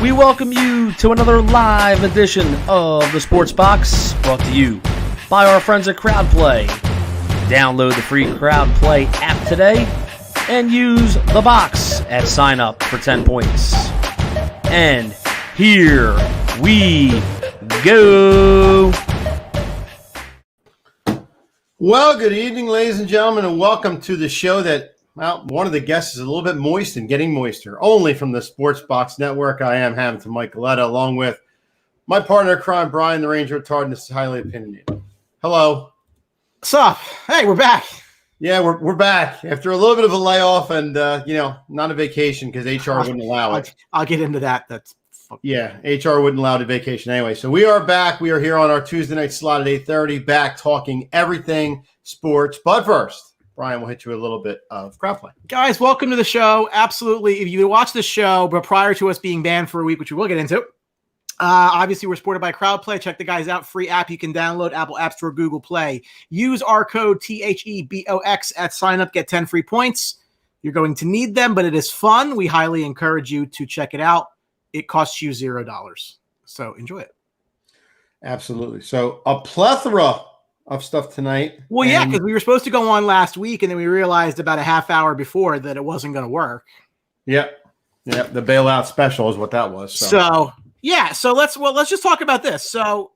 We welcome you to another live edition of the Sports Box, brought to you by our friends at CrowdPlay. Download the free CrowdPlay app today and use the box at sign up for 10 points. And here we go. Well, good evening, ladies and gentlemen, and welcome to the show that, well, one of the guests is a little bit moist and getting moister. Only from the Sports Box Network. I am Hamilton Mike Galletta, along with my partner in crime, Brian the Ranger Attard, and this is Highly Opinionated. Hello. What's up? Hey, we're back. Yeah, we're back after a little bit of a layoff and, not a vacation because HR wouldn't allow it. I'll get into that. Yeah, HR wouldn't allow the vacation anyway. So we are back. We are here on our Tuesday night slot at 8:30, back talking everything sports. But first, Brian will hit you a little bit of CrowdPlay. Guys, welcome to the show. Absolutely. If you watch the show, but prior to us being banned for a week, which we will get into, obviously we're supported by CrowdPlay. Check the guys out. Free app you can download, Apple App Store, Google Play. Use our code THEBOX at sign up. Get 10 free points. You're going to need them, but it is fun. We highly encourage you to check it out. It costs you $0. So enjoy it. Absolutely. So a plethora of stuff tonight. Well, yeah, because we were supposed to go on last week, and then we realized about a half hour before that it wasn't going to work. Yep. The bailout special is what that was. So let's just talk about this. So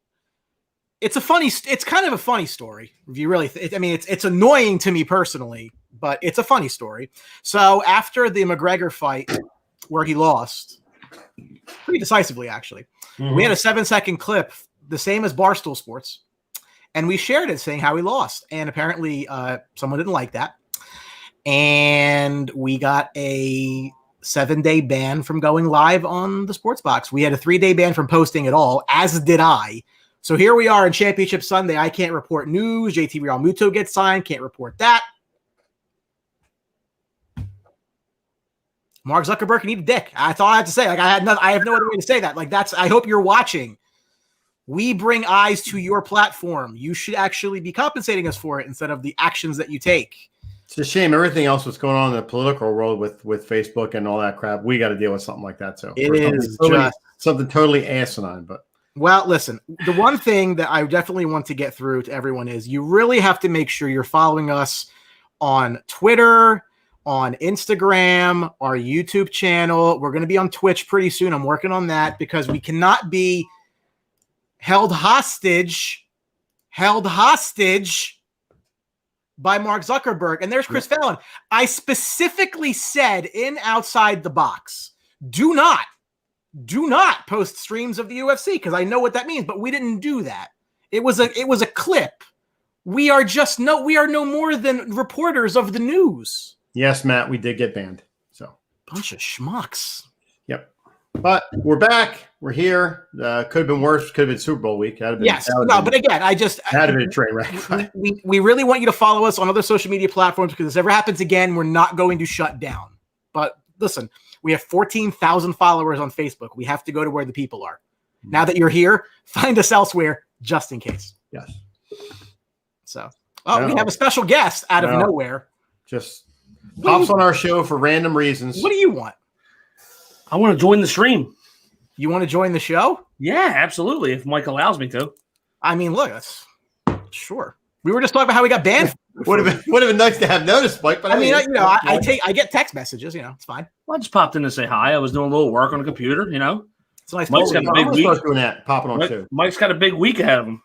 it's kind of a funny story. If you really, it's annoying to me personally, but it's a funny story. So after the McGregor fight, where he lost pretty decisively, actually, we had a 7-second clip, the same as Barstool Sports. And we shared it saying how he lost. And apparently someone didn't like that. And we got a 7-day ban from going live on the Sports Box. We had a 3-day ban from posting at all, as did I. So here we are on Championship Sunday. I can't report news. JT Real Muto gets signed. Can't report that. Mark Zuckerberg can eat a dick. That's all I have to say. I have no other way to say that. I hope you're watching. We bring eyes to your platform. You should actually be compensating us for it instead of the actions that you take. It's a shame. Everything else that's going on in the political world with Facebook and all that crap, we got to deal with something like that. So it is something totally asinine. But well, listen, the one thing that I definitely want to get through to everyone is you really have to make sure you're following us on Twitter, on Instagram, our YouTube channel. We're going to be on Twitch pretty soon. I'm working on that because we cannot be held hostage by Mark Zuckerberg. And there's Chris Fallon. I specifically said in Outside the Box, do not post streams of the UFC because I know what that means, but we didn't do that. It was a clip. We are no more than reporters of the news. Yes, Matt, we did get banned. So bunch of schmucks. Yep. But we're back. We're here. Could have been worse. Could have been Super Bowl week. But again, had to be a train wreck. We really want you to follow us on other social media platforms because if this ever happens again, we're not going to shut down. But listen, we have 14,000 followers on Facebook. We have to go to where the people are. Now that you're here, find us elsewhere just in case. Yes. So, we have a special guest out of nowhere. Just pops on our show for random reasons. What do you want? I want to join the stream. You want to join the show? Yeah, absolutely. If Mike allows me to. I mean, look, sure. We were just talking about how we got banned. Would have been nice to have noticed, Mike. But I mean, I get text messages. It's fine. Well, I just popped in to say hi. I was doing a little work on the computer. It's nice. Mike's got a big week. Doing that, popping on too. Mike's got a big week ahead of him.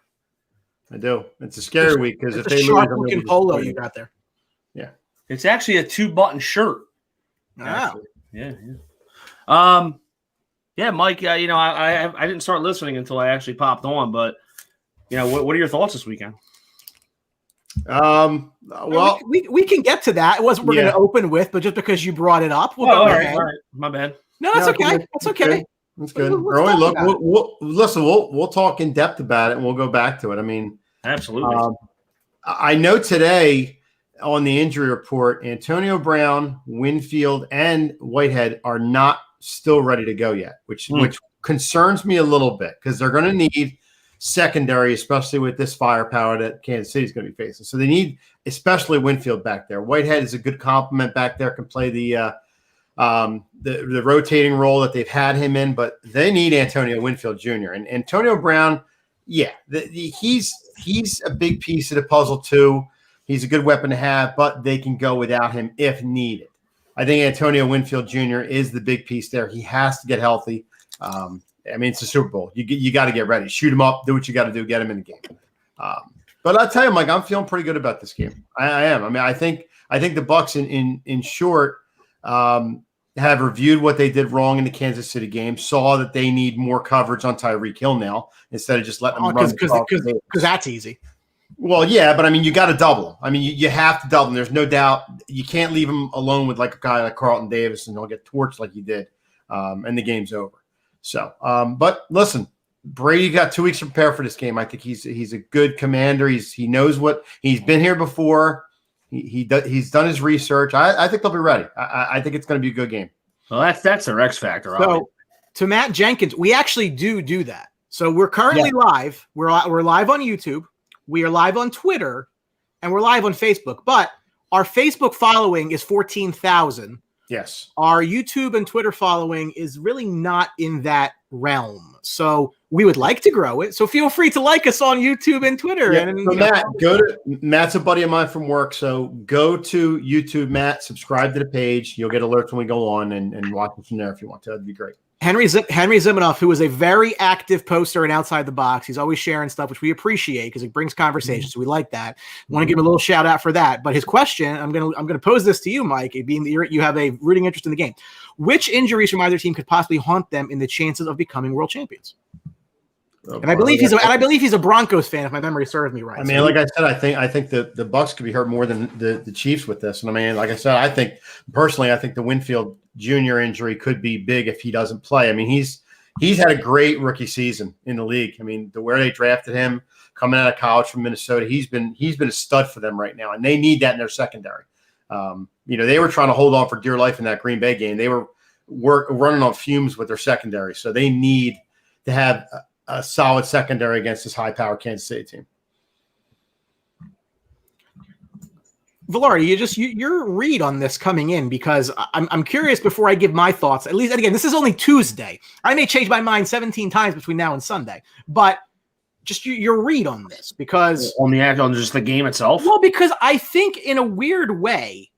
I do. It's a scary week because if they lose, looking polo you got there. Yeah, it's actually a 2-button shirt. Wow. Yeah. Yeah, Mike. I didn't start listening until I actually popped on. But what are your thoughts this weekend? Well, we can get to that. It wasn't we're going to open with, but just because you brought it up, we'll all right. My bad. No, that's okay. That's okay. That's good. Early look. We'll talk in depth about it, and we'll go back to it. I mean, absolutely. I know today on the injury report, Antonio Brown, Winfield, and Whitehead are not still ready to go yet, which concerns me a little bit because they're going to need secondary, especially with this firepower that Kansas City is going to be facing. So they need especially Winfield back there. Whitehead is a good complement back there, can play the rotating role that they've had him in, but they need Antonio Winfield Jr. And Antonio Brown, he's a big piece of the puzzle too. He's a good weapon to have, but they can go without him if needed. I think Antonio Winfield Jr. is the big piece there. He has to get healthy. I mean, it's a Super Bowl. You got to get ready. Shoot him up. Do what you got to do. Get him in the game. But I'll tell you, Mike, I'm feeling pretty good about this game. I am. I mean, I think the Bucs in short have reviewed what they did wrong in the Kansas City game. Saw that they need more coverage on Tyreek Hill now instead of just letting them run. Because that's easy. Well, yeah, but I mean, you got to double him. I mean, you have to double him. There's no doubt. You can't leave him alone with like a guy like Carlton Davis and he'll get torched like he did, and the game's over. So, but listen, Brady got 2 weeks to prepare for this game. I think he's a good commander. He knows what he's been here before. He's done his research. I think they'll be ready. I think it's going to be a good game. Well, that's their X factor. So, to Matt Jenkins, we actually do that. So we're currently live. We're live on YouTube. We are live on Twitter, and we're live on Facebook. But our Facebook following is 14,000. Yes. Our YouTube and Twitter following is really not in that realm. So we would like to grow it. So feel free to like us on YouTube and Twitter. Yeah. So Matt's a buddy of mine from work. So go to YouTube, Matt, subscribe to the page. You'll get alerts when we go on and watch it from there if you want to. That'd be great. Henry Zimanoff, who is a very active poster and outside the box. He's always sharing stuff, which we appreciate because it brings conversation. So we like that. Want to give him a little shout out for that. But his question, I'm gonna pose this to you, Mike, being that you have a rooting interest in the game. Which injuries from either team could possibly haunt them in the chances of becoming world champions? And I believe he's a Broncos fan, if my memory serves me right. I mean, like I said, I think the Bucs could be hurt more than the Chiefs with this. And I mean, like I said, I think the Winfield Jr. injury could be big if he doesn't play. I mean, he's had a great rookie season in the league. I mean, where they drafted him coming out of college from Minnesota, he's been a stud for them right now, and they need that in their secondary. They were trying to hold on for dear life in that Green Bay game. They were running on fumes with their secondary, so they need to have a solid secondary against this high-powered Kansas City team. Velarde, your read on this coming in, because I'm curious before I give my thoughts. At least, and again, this is only Tuesday. I may change my mind 17 times between now and Sunday, but just your read on this, because on just the game itself. Well, because I think in a weird way,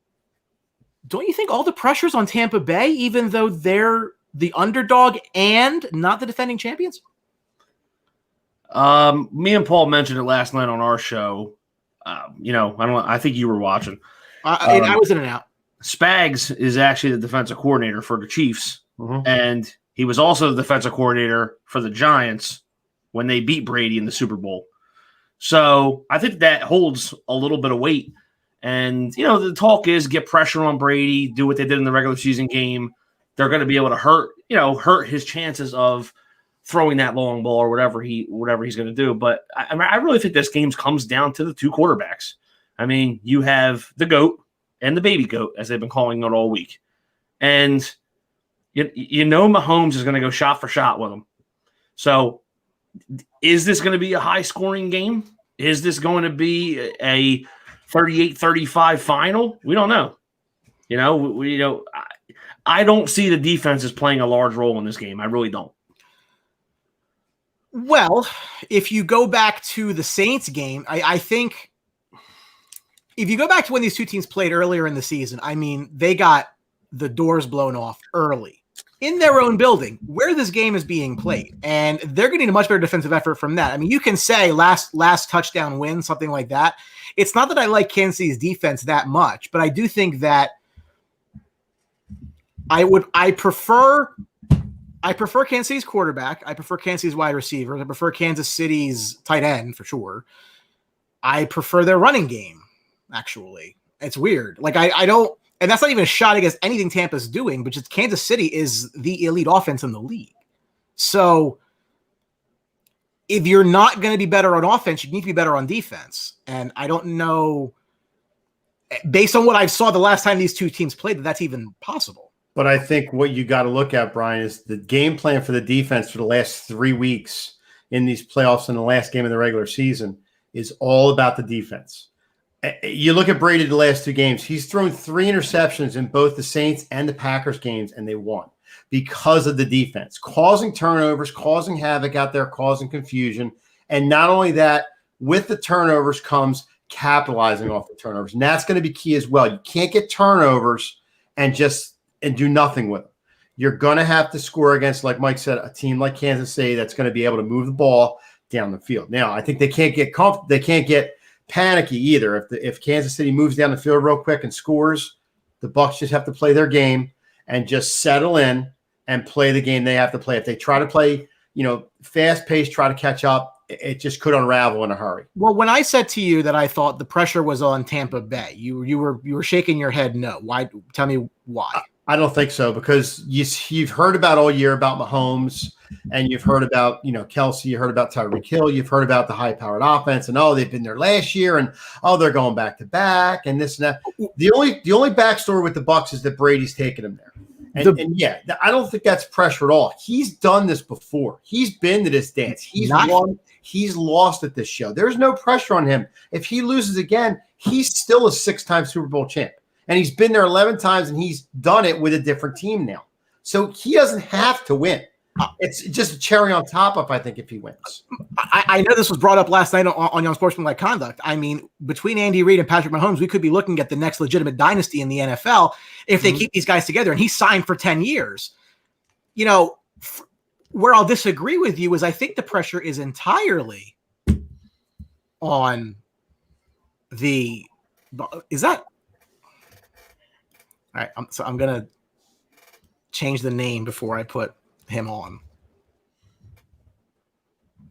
don't you think all the pressure's on Tampa Bay, even though they're the underdog and not the defending champions? Me and Paul mentioned it last night on our show. I think you were watching. I was in and out. Spags is actually the defensive coordinator for the Chiefs, and he was also the defensive coordinator for the Giants when they beat Brady in the Super Bowl. So I think that holds a little bit of weight. And, the talk is get pressure on Brady, do what they did in the regular season game. They're going to be able to hurt his chances of throwing that long ball or whatever he's going to do. But I really think this game comes down to the two quarterbacks. I mean, you have the GOAT and the baby GOAT, as they've been calling it all week. And you know Mahomes is going to go shot for shot with him. So is this going to be a high-scoring game? Is this going to be a 38-35 final? We don't know. I don't see the defense as playing a large role in this game. I really don't. Well, if you go back to the Saints game, I think if you go back to when these two teams played earlier in the season, I mean, they got the doors blown off early in their own building where this game is being played. And they're getting a much better defensive effort from that. I mean, you can say last touchdown win, something like that. It's not that I like Kansas City's defense that much, but I do think that I prefer Kansas City's quarterback. I prefer Kansas City's wide receivers. I prefer Kansas City's tight end for sure. I prefer their running game, actually. It's weird. Like I don't, and that's not even a shot against anything Tampa's doing, but just Kansas City is the elite offense in the league. So if you're not going to be better on offense, you need to be better on defense. And I don't know, based on what I saw the last time these two teams played, that that's even possible. But I think what you got to look at, Brian, is the game plan for the defense for the last 3 weeks in these playoffs and the last game of the regular season is all about the defense. You look at Brady the last 2 games. He's thrown 3 interceptions in both the Saints and the Packers games, and they won because of the defense, causing turnovers, causing havoc out there, causing confusion. And not only that, with the turnovers comes capitalizing off the turnovers. And that's going to be key as well. You can't get turnovers and do nothing with them. You're going to have to score against, like Mike said, a team like Kansas City that's going to be able to move the ball down the field. Now, I think they can't get they can't get panicky either. If Kansas City moves down the field real quick and scores, the Bucs just have to play their game and just settle in and play the game they have to play. If they try to play, fast paced, try to catch up, it just could unravel in a hurry. Well, when I said to you that I thought the pressure was on Tampa Bay, you were shaking your head no. Why? Tell me why. I don't think so, because you've heard about all year about Mahomes, and you've heard about, Kelsey, you heard about Tyreek Hill, you've heard about the high-powered offense, and they've been there last year, and they're going back to back, and this and that. The only backstory with the Bucs is that Brady's taken them there. And I don't think that's pressure at all. He's done this before. He's been to this dance. He's won. He's lost at this show. There's no pressure on him. If he loses again, he's still a 6-time Super Bowl champ. And he's been there 11 times, and he's done it with a different team now. So he doesn't have to win. It's just a cherry on top I think, if he wins. I know this was brought up last night on Unsportsmanlike Conduct. I mean, between Andy Reid and Patrick Mahomes, we could be looking at the next legitimate dynasty in the NFL if they keep these guys together. And he signed for 10 years. Where I'll disagree with you is I think the pressure is entirely on the – is that – all right, I'm going to change the name before I put him on.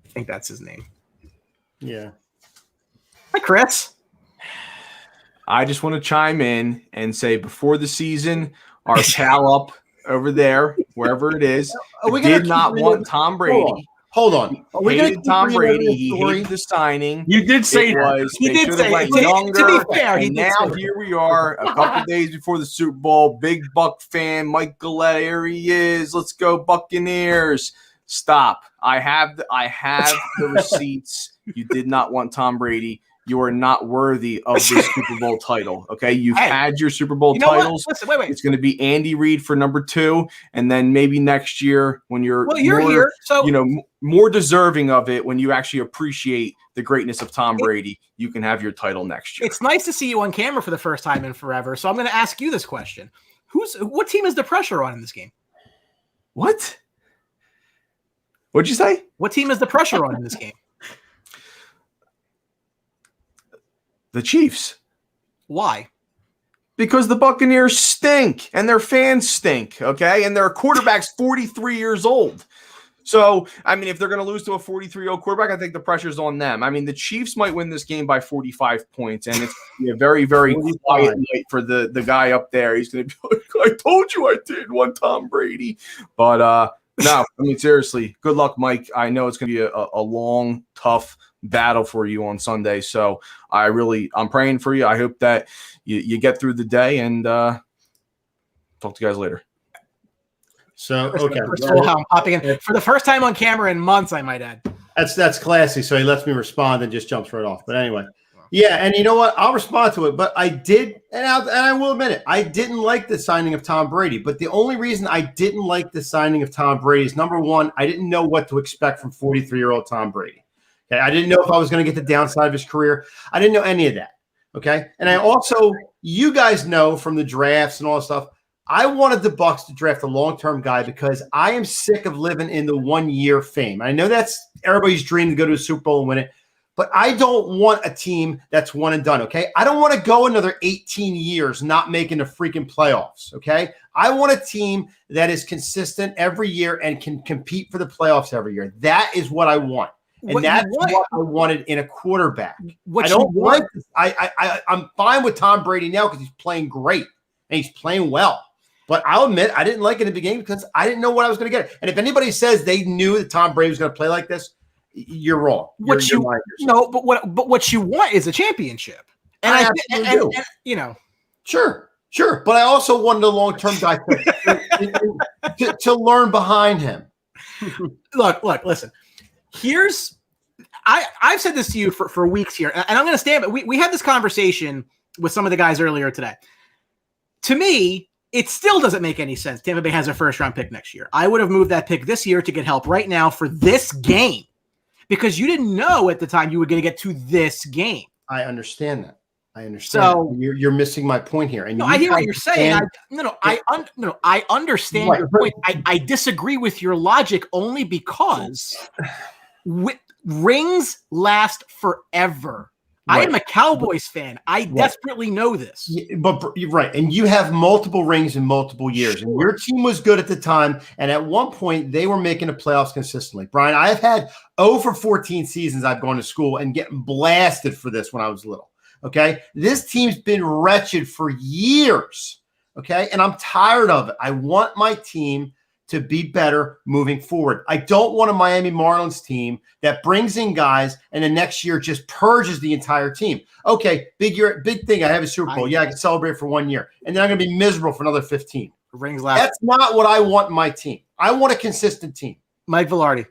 I think that's his name. Yeah. Hi, Chris. I just want to chime in and say before the season, our pal up over there, wherever it is, did not want Tom Brady. Hold on. Hated Tom Brady. He hated the signing. You did say that. He did say went it. younger. To be fair, and now here we are, a couple days before the Super Bowl. Big Buck fan, Mike Galletta. Here he is. Let's go Buccaneers. Stop. I have the receipts. You did not want Tom Brady. You are not worthy of this Super Bowl title. Okay, you've had your Super Bowl titles. Listen, wait. It's going to be Andy Reid for number 2, and then maybe next year when you're here, so more deserving of it, when you actually appreciate the greatness of Tom Brady, you can have your title next year. It's nice to see you on camera for the first time in forever. So I'm going to ask you this question: what team is the pressure on in this game? What? What'd you say? What team is the pressure on in this game? The Chiefs. Why? Because the Buccaneers stink and their fans stink, okay? And their quarterback's 43 years old. So, I mean, if they're going to lose to a 43-year-old quarterback, I think the pressure's on them. I mean, the Chiefs might win this game by 45 points, and it's going to be a very, very quiet night for the guy up there. He's going to be like, I told you I did want Tom Brady. But, no, I mean, seriously, good luck, Mike. I know it's going to be a long, tough battle for you on Sunday. So I'm praying for you. I hope that you get through the day and Talk to you guys later. So okay, First of all, how I'm popping in for the first time on camera in months, I might add. that's classy. So he lets me respond and just jumps right off. But anyway, yeah, and you know what? I'll respond to it. But I did, and I will admit it, I didn't like the signing of Tom Brady. But the only reason I didn't like the signing of Tom Brady is, number one, I didn't know what to expect from 43-year-old Tom Brady. Okay, I didn't know if I was going to get the downside of his career. I didn't know any of that. Okay, and I also, you guys know from the drafts and all that stuff, I wanted the Bucs to draft a long-term guy because I am sick of living in the one-year fame. I know that's everybody's dream to go to a Super Bowl and win it, but I don't want a team that's one and done, okay? I don't want to go another 18 years not making the freaking playoffs, okay? I want a team that is consistent every year and can compete for the playoffs every year. That is what I want. And that's what I wanted in a quarterback. I'm fine with Tom Brady now because he's playing great and he's playing well. But I'll admit I didn't like it in the beginning because I didn't know what I was going to get. And if anybody says they knew that Tom Brady was going to play like this, you're wrong. But what you want is a championship. And I you know. Sure. But I also wanted a long-term guy to learn behind him. Look, listen. I've said this to you for weeks here, and I'm going to stand. We had this conversation with some of the guys earlier today. To me, it still doesn't make any sense. Tampa Bay has a first-round pick next year. I would have moved that pick this year to get help right now for this game because you didn't know at the time you were going to get to this game. I understand that. So you're missing my point here. And I hear what you're saying. I understand your point. I disagree with your logic only because rings last forever. Right. I am a Cowboys fan. I desperately know this. Yeah, but you're right. And you have multiple rings in multiple years. Sure. And your team was good at the time. And at one point, they were making the playoffs consistently. Brian, I've had 0 for 14 seasons I've gone to school and getting blasted for this when I was little. Okay? This team's been wretched for years. Okay? And I'm tired of it. I want my team to be better moving forward. I don't want a Miami Marlins team that brings in guys and the next year just purges the entire team. Okay, big thing. I have a Super Bowl. Yeah, I can celebrate for 1 year. And then I'm going to be miserable for another 15. Rings last. That's not what I want in my team. I want a consistent team. Mike Velarde.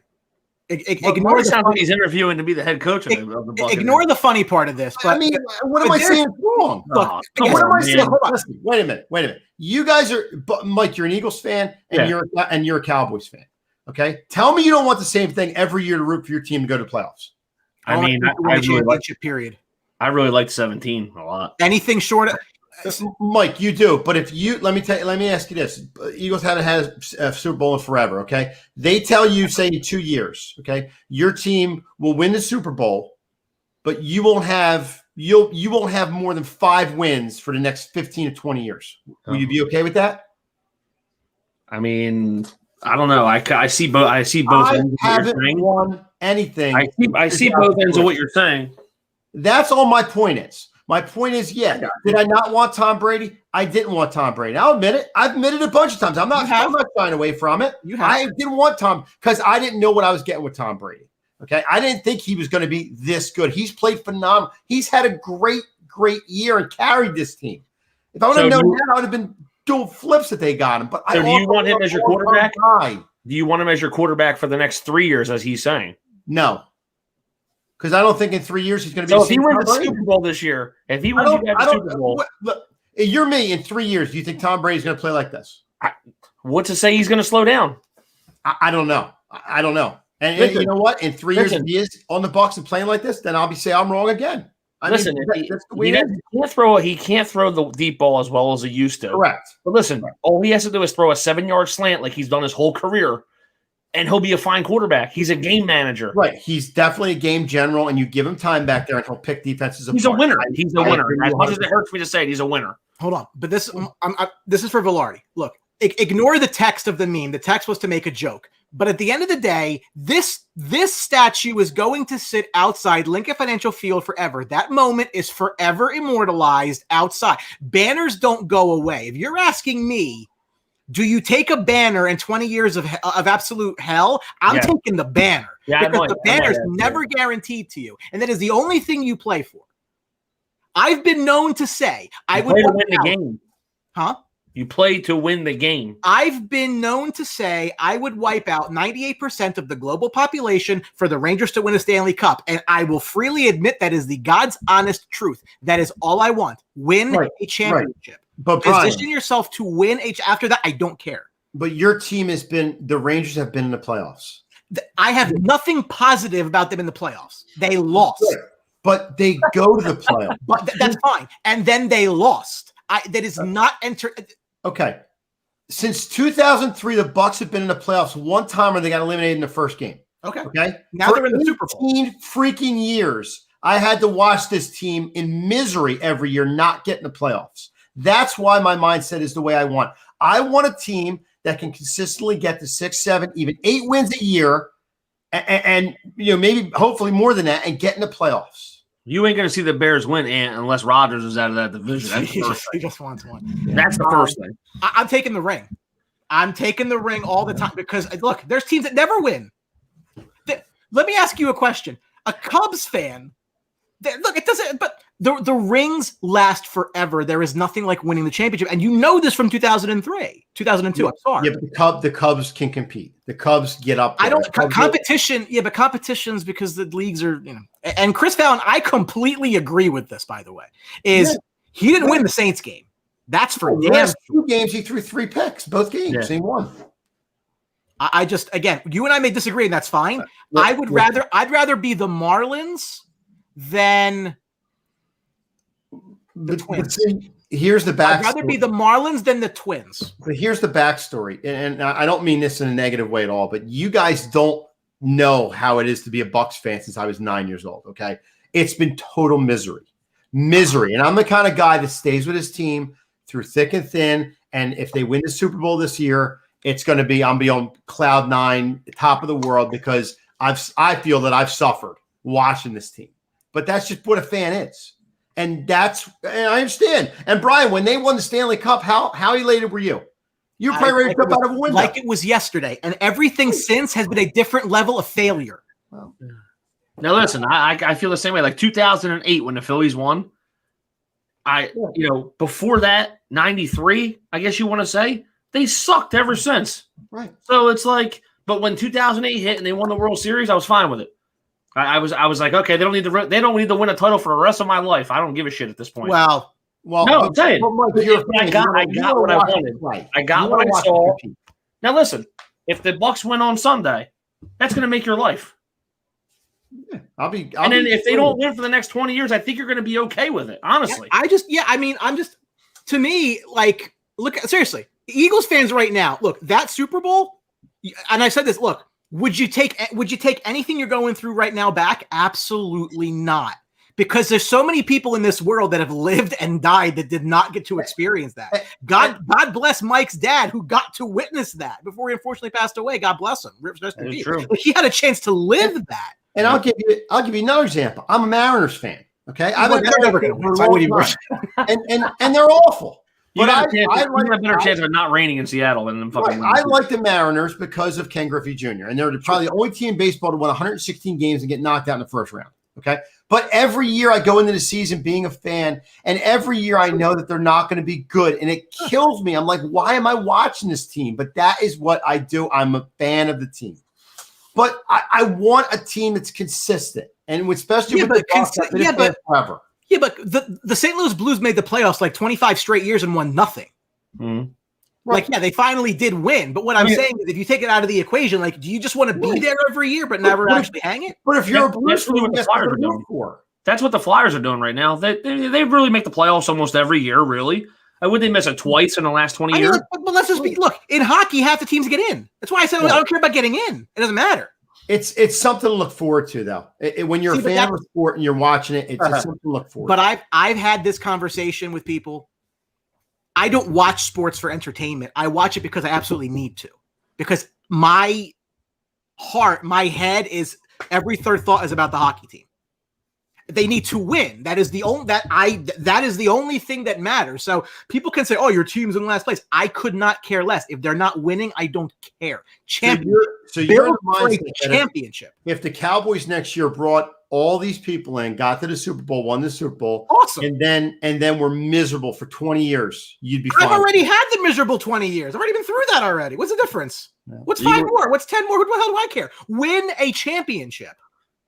Ignore the sound he's interviewing to be the head coach of the Bucs. Ignore the funny part of this. But I mean, what am I saying wrong? Look, what am I saying? Listen, wait a minute. You guys are, Mike. You're an Eagles fan, and you're a Cowboys fan. Okay, tell me you don't want the same thing every year to root for your team to go to playoffs. I mean, I really liked 17 a lot. Anything short of. Mike, you do, but if you let me ask you this: Eagles haven't had a Super Bowl in forever. Okay, they tell you, say, in 2 years. Okay, your team will win the Super Bowl, but you won't have more than 5 wins for the next 15 to 20 years. Will you be okay with that? I mean, I don't know. I see both. I see both ends of what you're saying. Won anything? I see both ends of what you're saying. That's all my point is. My point is, did I not want Tom Brady? I didn't want Tom Brady. I'll admit it. I've admitted it a bunch of times. I'm not shying away from it. I didn't want Tom because I didn't know what I was getting with Tom Brady. Okay, I didn't think he was going to be this good. He's played phenomenal. He's had a great year and carried this team. If I would have known that, I would have been doing flips that they got him. But do you want him as your quarterback? Do you want him as your quarterback for the next 3 years, as he's saying? No. Because I don't think in 3 years he's going to be. So if he wins the Super Bowl this year, if he wins the Super Bowl, look, you're me. In 3 years, do you think Tom Brady's going to play like this? What's to say he's going to slow down? I don't know. I don't know. And you know what? In 3 years, if he is on the Bucs and playing like this, then I'll say I'm wrong again. That's the way he can't throw the deep ball as well as he used to. Correct. But listen, all he has to do is throw a 7-yard slant like he's done his whole career. And he'll be a fine quarterback. He's a game manager. Right. He's definitely a game general, and you give him time back there, and he'll pick defenses apart. He's a winner. He's a winner. As much as it hurts me to say it, he's a winner. Hold on. But this is for Velarde. Look, ignore the text of the meme. The text was to make a joke. But at the end of the day, this statue is going to sit outside Lincoln Financial Field forever. That moment is forever immortalized outside. Banners don't go away. If you're asking me, do you take a banner in 20 years of absolute hell? I'm taking the banner. Because the banner is never guaranteed to you. And that is the only thing you play for. I've been known to say I would win the game. Huh? You play to win the game. I've been known to say I would wipe out 98% of the global population for the Rangers to win a Stanley Cup. And I will freely admit that is the God's honest truth. That is all I want. Win a championship. Right. But Brian, position yourself to win after that. I don't care. But your team the Rangers have been in the playoffs. I have nothing positive about them in the playoffs. They lost. But they go to the playoffs. But that's fine. And then they lost. That is not enter. Okay. Since 2003, the Bucks have been in the playoffs one time, or they got eliminated in the first game. Okay. Now they're in the Super Bowl. 18 freaking years, I had to watch this team in misery every year, not getting the playoffs. That's why my mindset is the way I want. I want a team that can consistently get to 6, 7, even 8 wins a year, and maybe hopefully more than that, and get in the playoffs. You ain't going to see the Bears win, unless Rodgers is out of that division. That's the first he just wants one. That's the first thing. I'm taking the ring. I'm taking the ring all the time because, look, there's teams that never win. Let me ask you a question. A Cubs fan, look, it doesn't, but the rings last forever. There is nothing like winning the championship. And you know this from 2003, 2002. I'm sorry. Yeah, but the Cubs can compete. The Cubs get up there. Competition. Yeah, but competitions because the leagues are, and Chris Fallon, I completely agree with this, by the way, he didn't win the Saints game. That's for the last 2 games. He threw 3 picks, both games. He won. I just, again, you and I may disagree, and that's fine. I'd rather be the Marlins than the Twins. Here's the backstory. I'd rather be the Marlins than the Twins. But here's the backstory, and I don't mean this in a negative way at all, but you guys don't know how it is to be a Bucks fan since I was 9 years old, okay? It's been total misery. And I'm the kind of guy that stays with his team through thick and thin, and if they win the Super Bowl this year, it's going to be I'm on cloud 9, top of the world, because I feel that I've suffered watching this team. But that's just what a fan is. And I understand. And Brian, when they won the Stanley Cup, how elated were you? You were probably ready to jump out of a window. Like it was yesterday. And everything since has been a different level of failure. Well, now listen, I feel the same way. Like 2008 when the Phillies won, before that, 93, I guess you want to say, they sucked ever since. Right. So it's like, but when 2008 hit and they won the World Series, I was fine with it. I was like, okay, they don't need to win a title for the rest of my life. I don't give a shit at this point. Well, no, I'm saying, I got what I wanted. Right. I got what I saw. Now listen, if the Bucks win on Sunday, that's going to make your life. Yeah, if they don't win for the next 20 years, I think you're going to be okay with it. Honestly, to me, like, look, seriously, Eagles fans right now, look, that Super Bowl, and I said this, look, would you take anything you're going through right now back? Absolutely not. Because there's so many people in this world that have lived and died that did not get to experience that. God bless Mike's dad who got to witness that before he unfortunately passed away. God bless him. True. But he had a chance to live that. And I'll give you another example. I'm a Mariners fan. Okay, and they're awful. You got a better chance of it not raining in Seattle than them fucking. Right. I like the Mariners because of Ken Griffey Jr. And they're probably the only team in baseball to win 116 games and get knocked out in the first round. Okay, but every year I go into the season being a fan, and every year I know that they're not going to be good, and it kills me. I'm like, why am I watching this team? But that is what I do. I'm a fan of the team, but I want a team that's consistent, and especially with the Bucs, forever. Yeah, but the St. Louis Blues made the playoffs like 25 straight years and won nothing. Mm-hmm. Like, yeah, they finally did win. But what I'm saying is if you take it out of the equation, like, do you just want to be there every year but never actually hang it? But if you're a Blues fan, that's what the Flyers are doing right now. They really make the playoffs almost every year, really. Would they miss it twice in the last 20 years? But let's just look, in hockey, half the teams get in. That's why I said I don't care about getting in. It doesn't matter. It's something to look forward to, though. When you're a fan of a sport and you're watching it, it's something to look forward to. But I've had this conversation with people. I don't watch sports for entertainment. I watch it because I absolutely need to. Because my head is every third thought is about the hockey team. They need to win. That is the only thing that matters. So people can say, "Oh, your team's in last place." I could not care less. If they're not winning, I don't care. So you're in the mindset championship. If the Cowboys next year brought all these people in, got to the Super Bowl, won the Super Bowl, Awesome. and then we're miserable for 20 years, you'd be fine. I've already had the miserable 20 years. I've already been through that already. What's the difference? Yeah. What's 5 more? What's 10 more? What the hell do I care? Win a championship.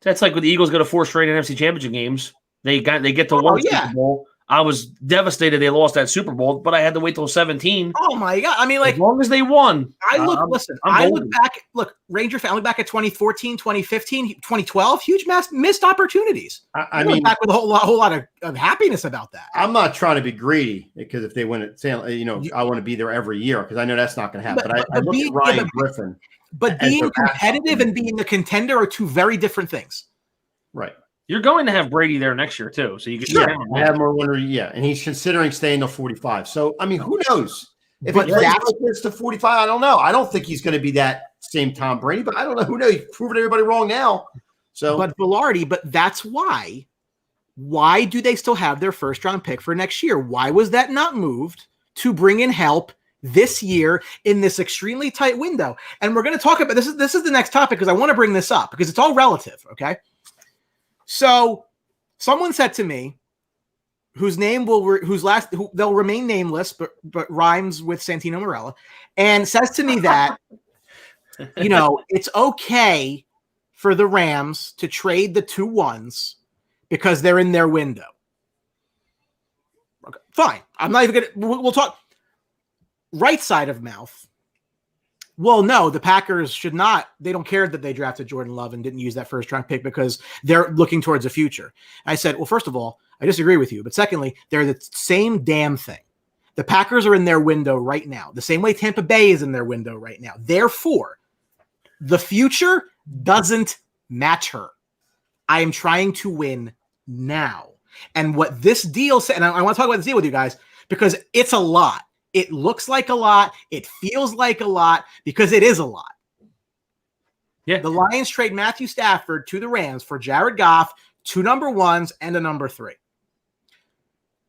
That's like when the Eagles go to 4 straight NFC Championship games. They get to one Super Bowl. I was devastated they lost that Super Bowl, but I had to wait till 17. Oh my God. I mean, like, as long as they won. I look back, Ranger fan, I look back at 2014, 2015, 2012, huge missed opportunities. I mean, back with a whole lot of happiness about that. I'm not trying to be greedy because if they win it, I want to be there every year because I know that's not going to happen. But I look at Ryan Griffin. But being competitive and being a contender are two very different things. Right. You're going to have Brady there next year too, so you can have more winner. Yeah, and he's considering staying to 45. So I mean, who knows? If it gets to 45, I don't know. I don't think he's going to be that same Tom Brady, but I don't know. Who knows? He's proven everybody wrong now. So, but Velarde, that's why. Why do they still have their first round pick for next year? Why was that not moved to bring in help this year in this extremely tight window? And we're going to talk about this. This is the next topic because I want to bring this up because it's all relative. Okay. So someone said to me, whose name they'll remain nameless, but rhymes with Santino Marella, and says to me that, it's okay for the Rams to trade the 2 1s because they're in their window. Okay, fine. I'm not even we'll talk right side of mouth. Well, no, the Packers should not. They don't care that they drafted Jordan Love and didn't use that first round pick because they're looking towards the future. I said, well, first of all, I disagree with you. But secondly, they're the same damn thing. The Packers are in their window right now, the same way Tampa Bay is in their window right now. Therefore, the future doesn't matter. I am trying to win now. And what this deal said, and I want to talk about this deal with you guys because it's a lot. It looks like a lot. It feels like a lot because it is a lot. Yeah. The Lions trade Matthew Stafford to the Rams for Jared Goff, 2 number 1s and a number 3.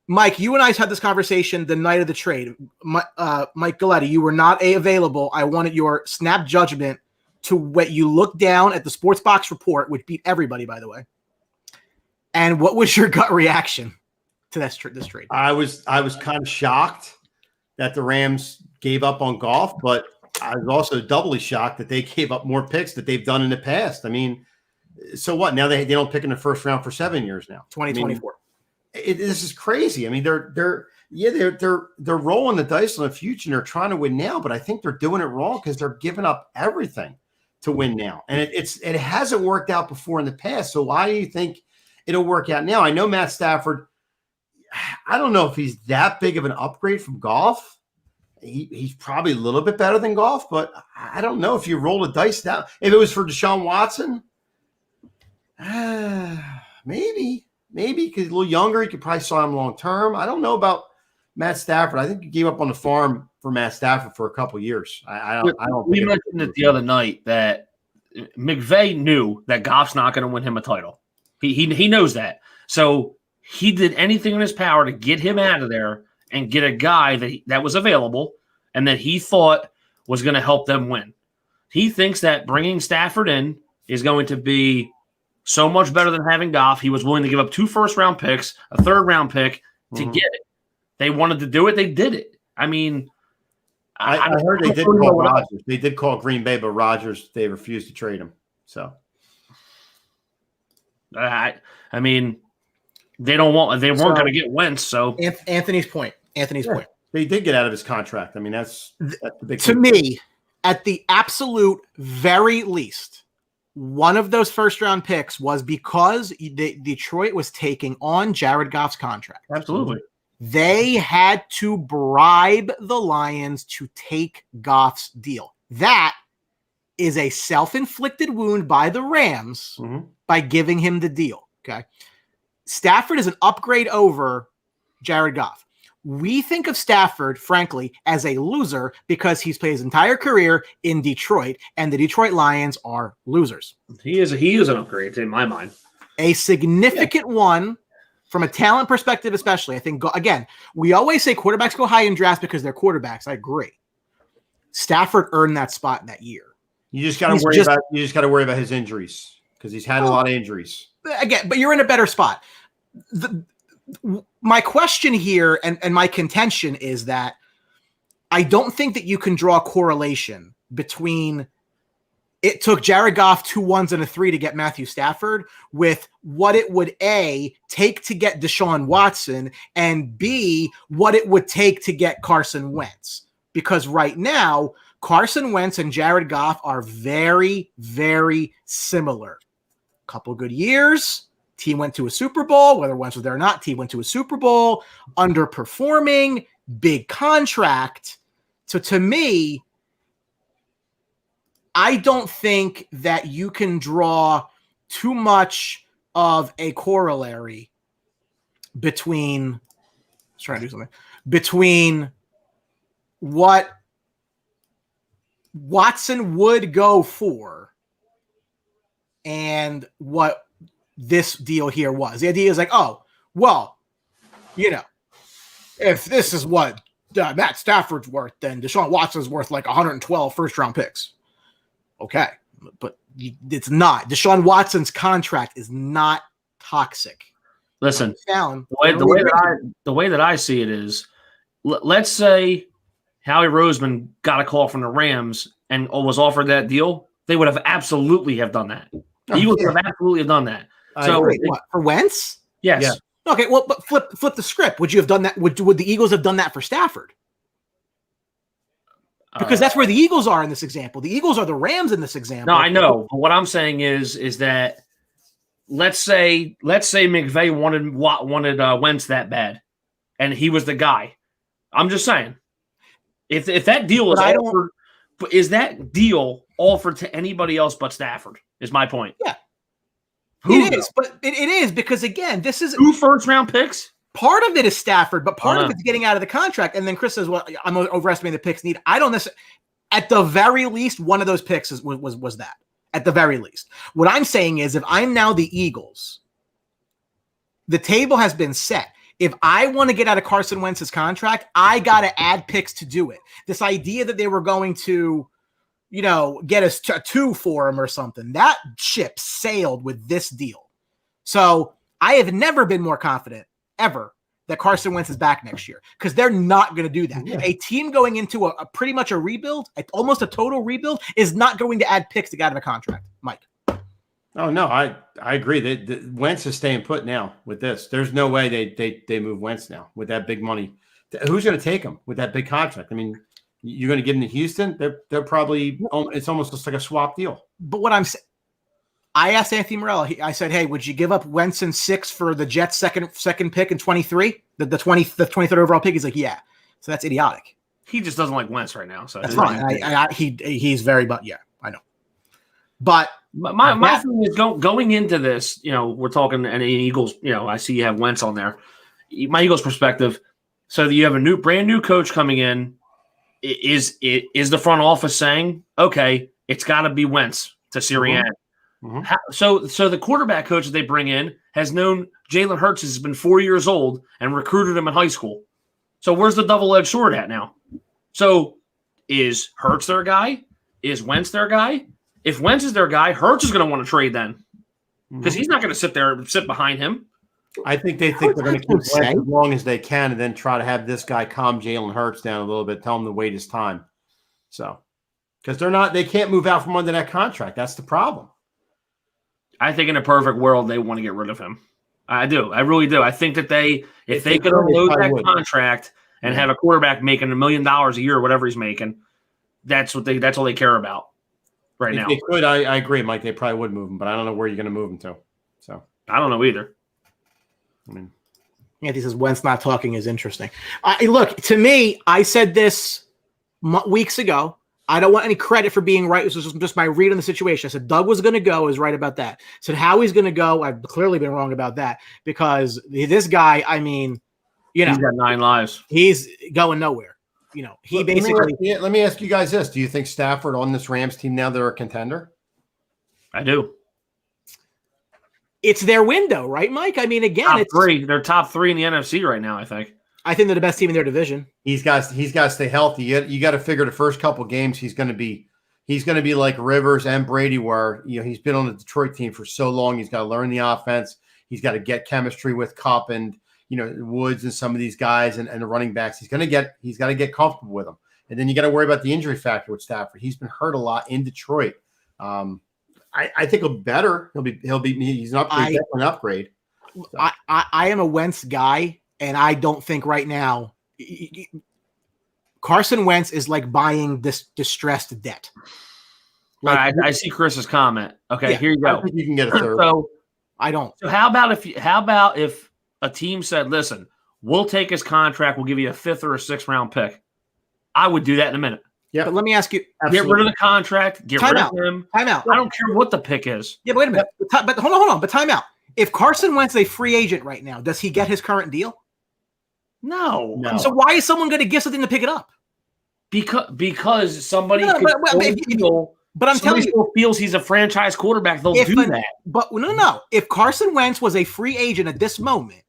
Mike, you and I had this conversation the night of the trade. Mike Galletta, you were not available. I wanted your snap judgment to what you looked down at the Sports Box report, which beat everybody, by the way. And what was your gut reaction to this trade? I was kind of shocked that the Rams gave up on Goff, but I was also doubly shocked that they gave up more picks that they've done in the past. I mean, so what? Now they don't pick in the first round for 7 years now. 2024. This is crazy. I mean, they're rolling the dice on the future and they're trying to win now, but I think they're doing it wrong because they're giving up everything to win now, and it hasn't worked out before in the past. So why do you think it'll work out now? I know Matt Stafford. I don't know if he's that big of an upgrade from Goff. He's probably a little bit better than Goff, but I don't know if you roll the dice down. If it was for Deshaun Watson, maybe because he's a little younger, you could probably sign him long term. I don't know about Matt Stafford. I think you gave up on the farm for Matt Stafford for a couple of years. I don't. We mentioned it the other night that McVay knew that Goff's not going to win him a title. He knows that. So he did anything in his power to get him out of there and get a guy that was available and that he thought was going to help them win. He thinks that bringing Stafford in is going to be so much better than having Goff. He was willing to give up 2 first-round picks, a third-round pick to get it. They wanted to do it. They did it. I mean, I heard they did call Rodgers. They did call Green Bay, but Rodgers, they refused to trade him. So, I mean, they weren't going to get Wentz. So Anthony's point. They did get out of his contract. I mean, that's the big to me, at the absolute very least, one of those first-round picks was because Detroit was taking on Jared Goff's contract. Absolutely. They had to bribe the Lions to take Goff's deal. That is a self-inflicted wound by the Rams by giving him the deal. Okay. Stafford is an upgrade over Jared Goff. We think of Stafford, frankly, as a loser because he's played his entire career in Detroit, and the Detroit Lions are losers. He is an upgrade in my mind. A significant one from a talent perspective, especially. I think, again, we always say quarterbacks go high in drafts because they're quarterbacks. I agree. Stafford earned that spot that year. You just got to worry about his injuries because he's had a lot of injuries. again, but you're in a better spot. My question here and my contention is that I don't think that you can draw a correlation between it took Jared Goff 2 1s and a 3 to get Matthew Stafford with what it would A, take to get Deshaun Watson, and B, what it would take to get Carson Wentz. Because right now, Carson Wentz and Jared Goff are very, very similar. Couple good years. Team went to a Super Bowl, whether Wentz was there or not. Team went to a Super Bowl, underperforming, big contract. So to me, I don't think that you can draw too much of a corollary between what Watson would go for and what this deal here was. The idea is like, oh, well, if this is what Matt Stafford's worth, then Deshaun Watson's worth like 112 first-round picks. Okay, but it's not. Deshaun Watson's contract is not toxic. Listen, the way that I see it is, let's say Howie Roseman got a call from the Rams and was offered that deal, they would have absolutely have done that. The Eagles would have absolutely have done that. What, for Wentz? Yes. Yeah. Okay, well, but flip the script. Would you have done that? Would the Eagles have done that for Stafford? Because that's where the Eagles are in this example. The Eagles are the Rams in this example. No, I know. But what I'm saying is that let's say McVay wanted Wentz that bad, and he was the guy. I'm just saying, if that deal is offered, is that deal offered to anybody else but Stafford? Is my point. Yeah, it is. But it is because again, this is 2 first-round picks. Part of it is Stafford, but part of it's getting out of the contract. And then Chris says, well, I'm overestimating the picks need. I don't necessarily, at the very least, one of those picks was that. At the very least. What I'm saying is if I'm now the Eagles, the table has been set. If I want to get out of Carson Wentz's contract, I got to add picks to do it. This idea that they were going to, get us a 2 for him or something, that ship sailed with this deal. So I have never been more confident ever that Carson Wentz is back next year because they're not going to do that. Yeah. A team going into a pretty much a rebuild, almost a total rebuild, is not going to add picks to get out of a contract. Mike. Oh, no, I agree. Wentz is staying put now with this. There's no way they move Wentz now with that big money. Who's going to take him with that big contract? I mean, you're going to give him to Houston? They're probably – it's almost just like a swap deal. But what I'm saying – I asked Anthony Morello. I said, "Hey, would you give up Wentz and 6 for the Jets' second pick in 23, the 23rd overall pick?" He's like, "Yeah." So that's idiotic. He just doesn't like Wentz right now. So that's fine. He's very, but yeah, I know. But my thing is going into this. We're talking and Eagles. I see you have Wentz on there. My Eagles perspective. So you have a brand new coach coming in. Is the front office saying, "Okay, it's got to be Wentz to Sirianni"? Mm-hmm. So the quarterback coach that they bring in has known Jalen Hurts has been 4 years old and recruited him in high school. So where's the double-edged sword at now? So is Hurts their guy? Is Wentz their guy? If Wentz is their guy, Hurts is going to want to trade then because he's not going to sit behind him. I think they're going to keep Wentz as long as they can and then try to have this guy calm Jalen Hurts down a little bit, tell him to wait his time. So because they can't move out from under that contract. That's the problem. I think in a perfect world, they want to get rid of him. I do. I really do. I think that if they could unload that contract and have a quarterback making $1 million a year or whatever he's making, that's all they care about right now. They could. I agree, Mike. They probably would move him, but I don't know where you're going to move him to. So I don't know either. I mean, Anthony says Wentz not talking is interesting. Look, to me, I said this weeks ago. I don't want any credit for being right. This was just my read on the situation. I said Doug was going to go. I was right about that. I said Howie's going to go. I've clearly been wrong about that because this guy, he's got 9 lives. He's going nowhere. He basically. Let me ask you guys this: do you think Stafford on this Rams team now they're a contender? I do. It's their window, right, Mike? Again, they're top 3 in the NFC right now. I think they're the best team in their division. He's got to stay healthy. You got to figure the first couple games he's going to be he's going to be like Rivers and Brady were. He's been on the Detroit team for so long. He's got to learn the offense. He's got to get chemistry with Kupp and Woods and some of these guys and the running backs. He's got to get comfortable with them. And then you got to worry about the injury factor with Stafford. He's been hurt a lot in Detroit. I think he'll be better. He's an upgrade. Definitely an upgrade. So. I am a Wentz guy, and I don't think right now Carson Wentz is like buying this distressed debt. Like, I see Chris's comment. Okay, yeah, here you go. I think you can get a third. So I don't. So how about if a team said, "Listen, we'll take his contract. We'll give you a 5th or a 6th round pick." I would do that in a minute. Yeah, but let me ask you: get rid of the contract. Get rid of him. Time out. I don't care what the pick is. Yeah, but wait a minute. But hold on. But time out. If Carson Wentz is a free agent right now, does he get his current deal? No. So why is someone going to give something to pick it up? Because somebody. But I'm telling you, feels he's a franchise quarterback. They'll do that. But no. If Carson Wentz was a free agent at this moment,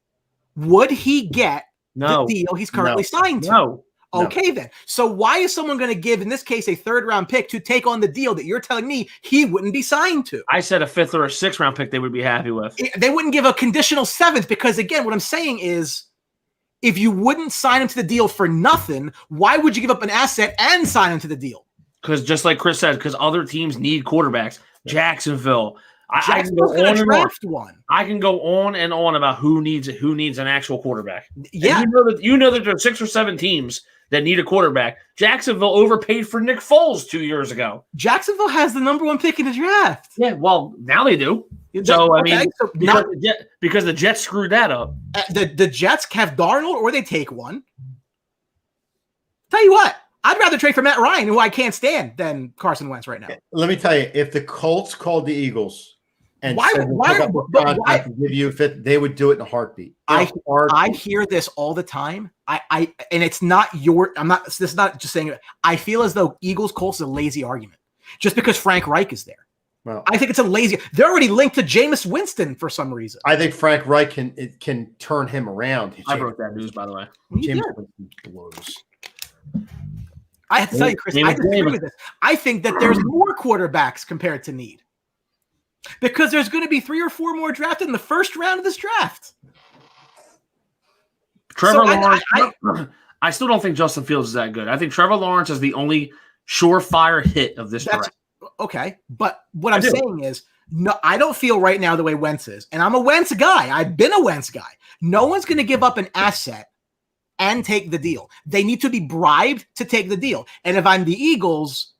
would he get the deal he's currently signed to? No. Okay, then. So why is someone going to give, in this case, a 3rd round pick to take on the deal that you're telling me he wouldn't be signed to? I said a 5th or a 6th round pick they would be happy with. They wouldn't give a conditional 7th because, again, what I'm saying is if you wouldn't sign him to the deal for nothing, why would you give up an asset and sign him to the deal? Because just like Chris said, because other teams need quarterbacks. Jacksonville. Jacksonville's going to draft one. I can go on and on about who needs an actual quarterback. Yeah. And you know that there are 6 or 7 teams that need a quarterback. Jacksonville overpaid for Nick Foles 2 years ago. Jacksonville has the number 1 pick in the draft. Yeah, well, now they do. So, because the Jets screwed that up. The Jets have Darnold or they take one. Tell you what, I'd rather trade for Matt Ryan, who I can't stand, than Carson Wentz right now. Let me tell you, if the Colts called the Eagles and why give you a 5th, they would do it in a heartbeat. I hear this all the time. And it's not this is not just saying it. I feel as though Eagles Colts is a lazy argument just because Frank Reich is there. Well, I think it's a lazy. They're already linked to Jameis Winston for some reason. I think Frank Reich can turn him around. I broke that news, by the way. Jameis Winston blows. I have to tell you, Chris, I disagree with this. I think that there's more quarterbacks compared to need. Because there's going to be 3 or 4 more drafted in the first round of this draft. Trevor Lawrence. I still don't think Justin Fields is that good. I think Trevor Lawrence is the only surefire hit of this draft. Okay, but what I'm saying is, no, I don't feel right now the way Wentz is. And I'm a Wentz guy. I've been a Wentz guy. No one's going to give up an asset and take the deal. They need to be bribed to take the deal. And if I'm the Eagles,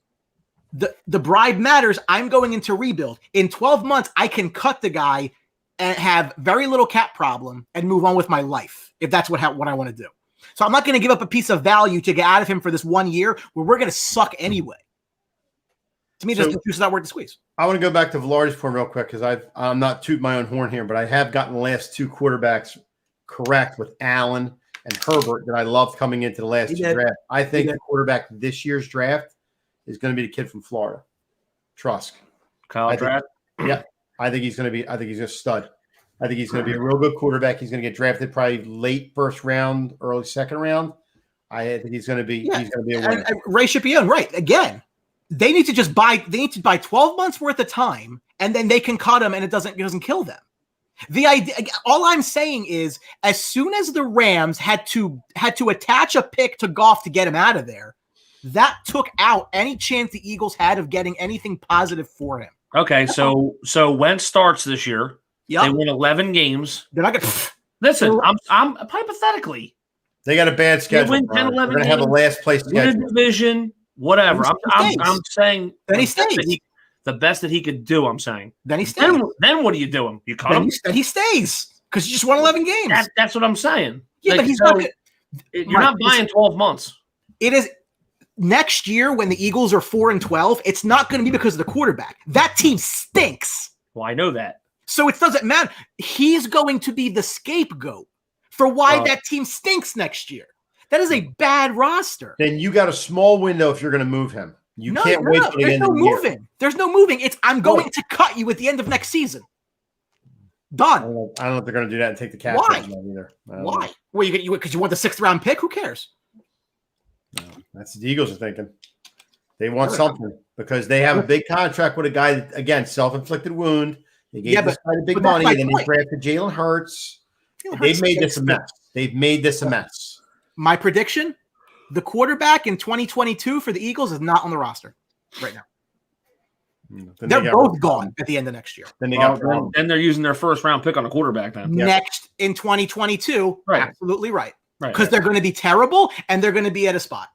the bribe matters. I'm going into rebuild. In 12 months, I can cut the guy and have very little cap problem and move on with my life, if that's what I want to do. So I'm not going to give up a piece of value to get out of him for this 1 year where we're going to suck anyway. To me, there's no juice not worth the squeeze. I want to go back to Villardi's point real quick because I'm not tooting my own horn here, but I have gotten the last 2 quarterbacks correct with Allen and Herbert that I loved coming into the last 2 drafts. I think the quarterback this year's draft is going to be the kid from Florida, Trusk. Kyle Trask? Yeah. I think he's going to stud. I think he's going to be a real good quarterback. He's going to get drafted probably late 1st round, early 2nd round. I think he's going to be a winner. And Ray Shipion, right. Again, they need to buy 12 months worth of time and then they can cut him and it doesn't kill them. The idea, all I'm saying is, as soon as the Rams had to attach a pick to Goff to get him out of there, that took out any chance the Eagles had of getting anything positive for him. Okay, so Wentz starts this year. Yep. They win 11 games. They're not going to listen. I'm hypothetically. They got a bad schedule. They win 10, 11 They're going to have a last place schedule. Division, whatever. I'm saying. Then he stays. The best that he could do, I'm saying. Then he stays. Then what do you do him? You cut him? Then he stays because you just won 11 games. That's what I'm saying. Yeah, but he's not. You're not buying 12 months. It is next year when the Eagles are 4-12. It's not going to be because of the quarterback. That team stinks. Well, I know that. So it doesn't matter. He's going to be the scapegoat for why that team stinks next year. That is a bad roster. Then you got a small window if you're going to move him. You can't wait till the end of the year. There's no moving. I'm going to cut you at the end of next season. Done. I don't know if they're going to do that and take the cap. Why? Either. Why? Well, because you want the 6th round pick. Who cares? No, that's what the Eagles are thinking. They want something because they have a big contract with a guy that, again, self-inflicted wound. They gave this guy the big money, and then they drafted Jalen Hurts. They've made this a mess. They've made this a mess. My prediction, the quarterback in 2022 for the Eagles is not on the roster right now. They're both gone at the end of next year. Then they're using their first round pick on a quarterback then. Next in 2022, right. Absolutely right. Because they're going to be terrible and they're going to be at a spot.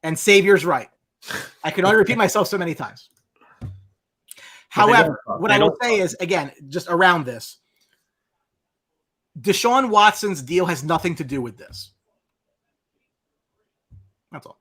And Savior's right. I can only repeat myself so many times. However, what I will say is, again, just around this, Deshaun Watson's deal has nothing to do with this. That's all.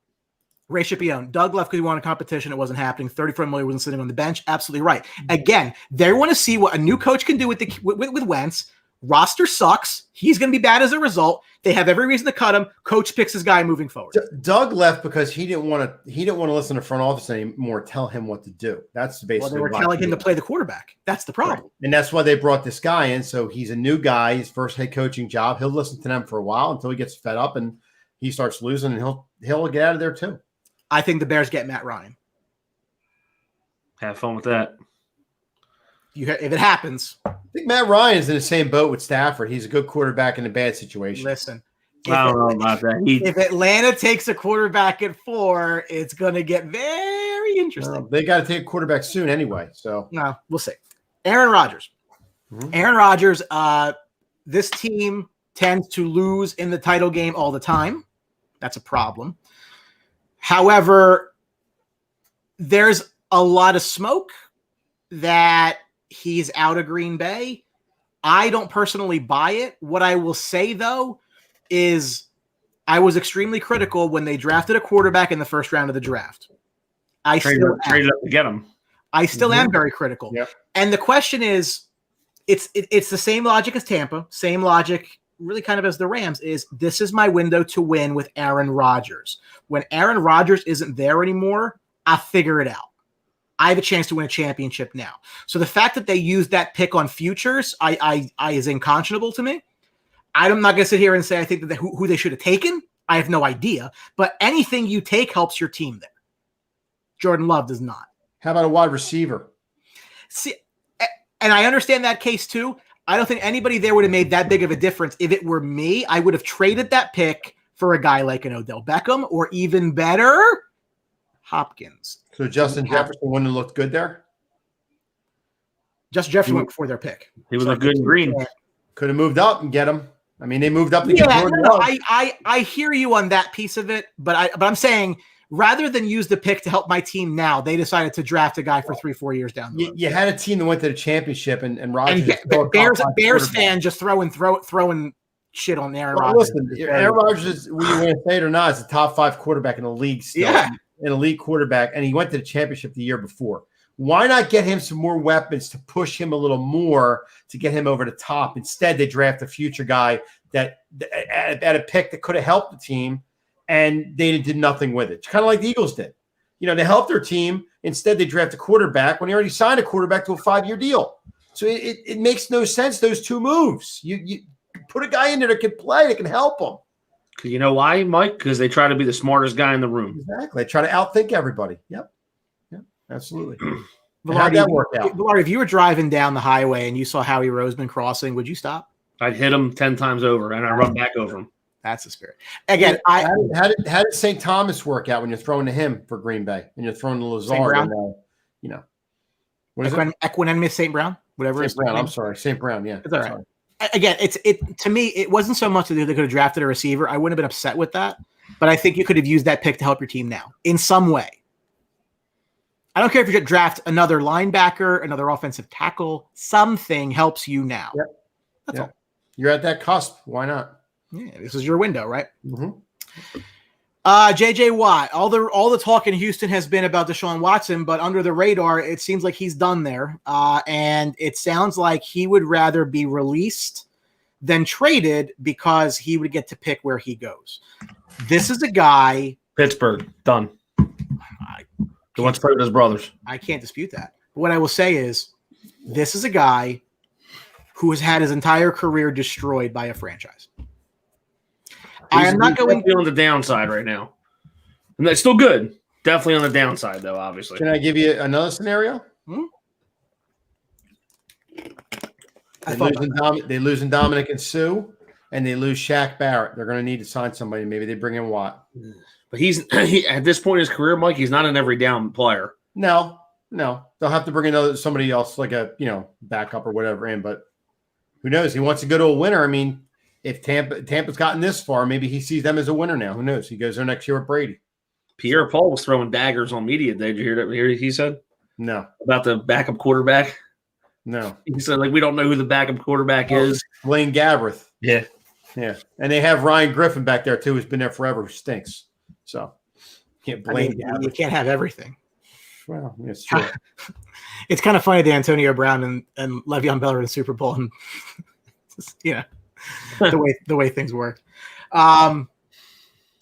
Ray Shipione, Doug left because he wanted competition. It wasn't happening. 34 million wasn't sitting on the bench. Absolutely right. Again, they want to see what a new coach can do with Wentz. Roster sucks. He's going to be bad as a result. They have every reason to cut him. Coach picks his guy moving forward. Doug left because he didn't want to listen to front office anymore. Tell him what to do. That's basically. Well, they were telling him to play the quarterback. That's the problem. Right. And that's why they brought this guy in. So he's a new guy. His first head coaching job. He'll listen to them for a while until he gets fed up and he starts losing, and he'll get out of there too. I think the Bears get Matt Ryan. Have fun with that. If it happens. I think Matt Ryan's in the same boat with Stafford. He's a good quarterback in a bad situation. Listen. I don't know about that. If Atlanta takes a quarterback at 4, it's going to get very interesting. Well, they got to take a quarterback soon anyway. So no, we'll see. Aaron Rodgers. Mm-hmm. Aaron Rodgers, this team tends to lose in the title game all the time. That's a problem. However, there's a lot of smoke that he's out of Green Bay. I don't personally buy it. What I will say, though, is I was extremely critical when they drafted a quarterback in the first round of the draft. Traded up to get him. I still am very critical. Yep. And the question is, it's the same logic as Tampa, same logic really kind of as the Rams, is this is my window to win with Aaron Rodgers. When Aaron Rodgers isn't there anymore, I figure it out. I have a chance to win a championship now. So the fact that they use that pick on futures I is unconscionable to me. I'm not going to sit here and say I think that who they should have taken. I have no idea. But anything you take helps your team there. Jordan Love does not. How about a wide receiver? See, and I understand that case too. I don't think anybody there would have made that big of a difference. If it were me, I would have traded that pick for a guy like an Odell Beckham or even better, Hopkins. So Justin Jefferson wouldn't have looked good there? Justin Jefferson went before their pick. He would look good in green. Could have moved up and get him. I mean, they moved up to get Jordan Love. I hear you on that piece of it, but I'm saying rather than use the pick to help my team now, they decided to draft a guy for 3-4 years down the road. You had a team that went to the championship, and Rodgers. And Bears fan just throwing shit on Aaron Rodgers. Listen, Aaron Rodgers, whether you want to say it or not, is a top 5 quarterback in the league still. Yeah. An elite quarterback, and he went to the championship the year before. Why not get him some more weapons to push him a little more to get him over the top? Instead, they draft a future guy that at a pick that could have helped the team, and they did nothing with it. Kind of like the Eagles did. You know, they helped their team. Instead, they draft a quarterback when they already signed a quarterback to a 5-year deal. So it makes no sense, those two moves. You put a guy in there that can play, that can help them. You know why, Mike? Because they try to be the smartest guy in the room. Exactly. They try to outthink everybody. Yep, absolutely. How'd that work out? Velarde, if you were driving down the highway and you saw Howie Roseman crossing, would you stop? I'd hit him 10 times over, and I'd run back over him. That's the spirit. Again, how did St. Thomas work out when you're throwing to him for Green Bay and you're throwing to Lazard? What is it? Equanimous St. Brown? Whatever St. Brown. I'm sorry. St. Brown, yeah. It's all right. Again, to me, it wasn't so much that they could have drafted a receiver. I wouldn't have been upset with that, but I think you could have used that pick to help your team now in some way. I don't care if you draft another linebacker, another offensive tackle, something helps you now. Yep. That's all. You're at that cusp. Why not? Yeah, this is your window, right? Mm-hmm. JJ Watt. All the talk in Houston has been about Deshaun Watson, but under the radar, it seems like he's done there. And it sounds like he would rather be released than traded because he would get to pick where he goes. This is a guy. Pittsburgh, done. He wants to play with his brothers. I can't dispute that. But what I will say is, this is a guy who has had his entire career destroyed by a franchise. I am not going on the downside right now, and that's still good. Definitely on the downside, though, obviously. Can I give you another scenario? They lose in Dominic and Sue, and they lose Shaq Barrett. They're going to need to sign somebody. Maybe they bring in Watt. But he's at this point in his career, Mike, he's not an every down player. No. They'll have to bring in somebody else, like a backup or whatever in. But who knows? He wants to go to a winner. I mean, if Tampa's gotten this far, maybe he sees them as a winner now. Who knows? He goes there next year with Brady. Pierre Paul was throwing daggers on media. Did you hear that? He said no about the backup quarterback. No, he said we don't know who the backup quarterback is. Blaine Gabbert. Yeah, and they have Ryan Griffin back there too, who's been there forever, who stinks. So can't blame Gabbert. You can't have everything. Well, it's true. It's kind of funny that Antonio Brown and Le'Veon Bell are in the Super Bowl, and the way things work.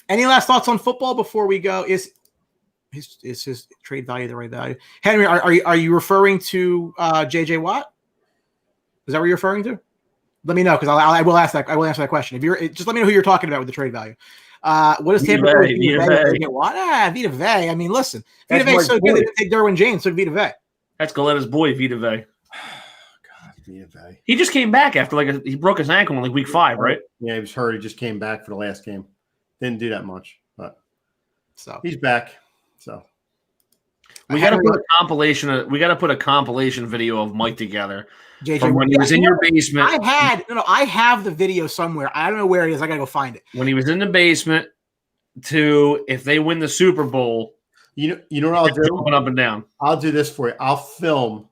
Any last thoughts on football before we go? Is his trade value the right value? Henry, are you referring to JJ Watt? Is that what you're referring to? Let me know, because I will answer that question. If you're just let me know who you're talking about with the trade value. What is Tampa do with Vita Vea? Watt? Vita Vea. I mean, listen, Vita Vea is so good they didn't take Derwin James, so Vita Vea. That's Galetta's boy, Vita Vea. God, Vita Vea. He just came back after he broke his ankle in week 5, right? Yeah, he was hurt. He just came back for the last game. Didn't do that much, but so he's back. So we got to put a compilation. We got to put a compilation video of Mike together from when he was in your basement. I have the video somewhere. I don't know where it is. I gotta go find it. When he was in the basement, to if they win the Super Bowl, you know what I'll do? Jumping up and down. I'll do this for you. I'll film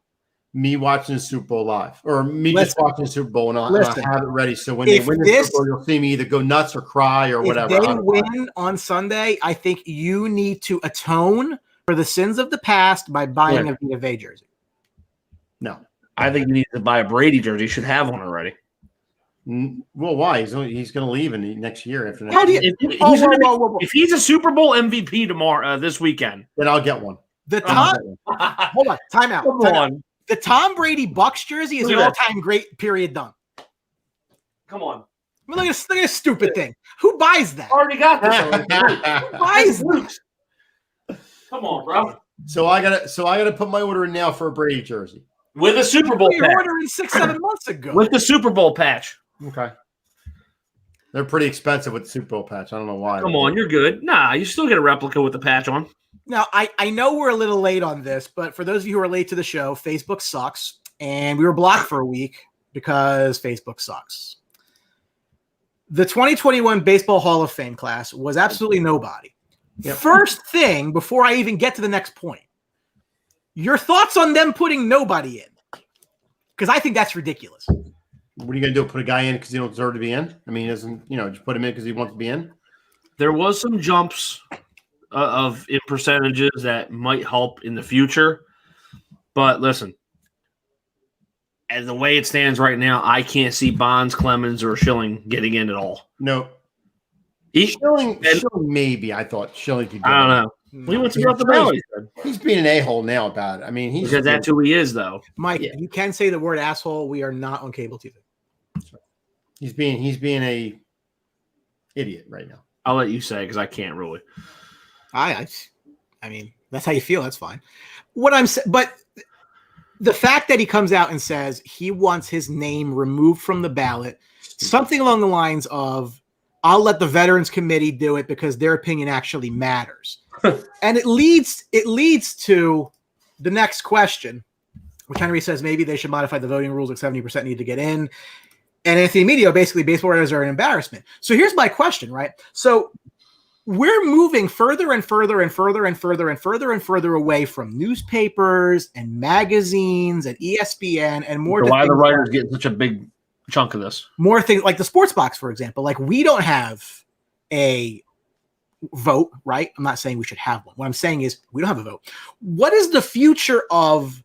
me watching the Super Bowl live, or me just watching the Super Bowl, and I'll have it ready. So when they win the Super Bowl, you'll see me either go nuts or cry or whatever. If they win on Sunday, I think you need to atone for the sins of the past by buying a Vita Vea jersey. No, I think you need to buy a Brady jersey. You should have one already. Well, why? He's going to leave in the next year after next year. If he's a Super Bowl MVP this weekend, then I'll get one. Hold on, time out. Come on. The Tom Brady Bucs jersey is an all-time great. Period. Done. Come on. I mean, look at this stupid thing. Who buys that? Already got this. Who buys that? Come on, bro. So I gotta put my order in now for a Brady jersey with a Super Bowl patch. You ordered 6-7 months ago with the Super Bowl patch. Okay. They're pretty expensive with the Super Bowl patch. I don't know why. Come on, you're good. Nah, you still get a replica with the patch on. Now, I know we're a little late on this, but for those of you who are late to the show, Facebook sucks, and we were blocked for a week because Facebook sucks. The 2021 Baseball Hall of Fame class was absolutely nobody. Yep. First thing, before I even get to the next point, your thoughts on them putting nobody in? Because I think that's ridiculous. What are you going to do? Put a guy in because he don't deserve to be in? I mean, he doesn't, just put him in because he wants to be in? There was some jumps in percentages that might help in the future. But listen, as the way it stands right now, I can't see Bonds, Clemens, or Schilling getting in at all. No. Schilling maybe. I thought Schilling could get I don't know. We went throughout the valley. He's being an a-hole now about it. I mean, because that's who he is, though. Mike, you can say the word asshole. We are not on cable TV. He's being a idiot right now. I'll let you say because I can't really. I mean, that's how you feel. That's fine. What I'm saying, but the fact that he comes out and says he wants his name removed from the ballot, something along the lines of, "I'll let the Veterans Committee do it because their opinion actually matters," and it leads to the next question, which Henry says maybe they should modify the voting rules. Like 70% need to get in. And Anthony Medio, basically, baseball writers are an embarrassment. So here's my question, right? So we're moving further and further and further and further and further and further away from newspapers and magazines and ESPN and more. So why are the writers getting such a big chunk of this? More things like the Sports Box, for example. Like, we don't have a vote, right? I'm not saying we should have one. What I'm saying is we don't have a vote. What is the future of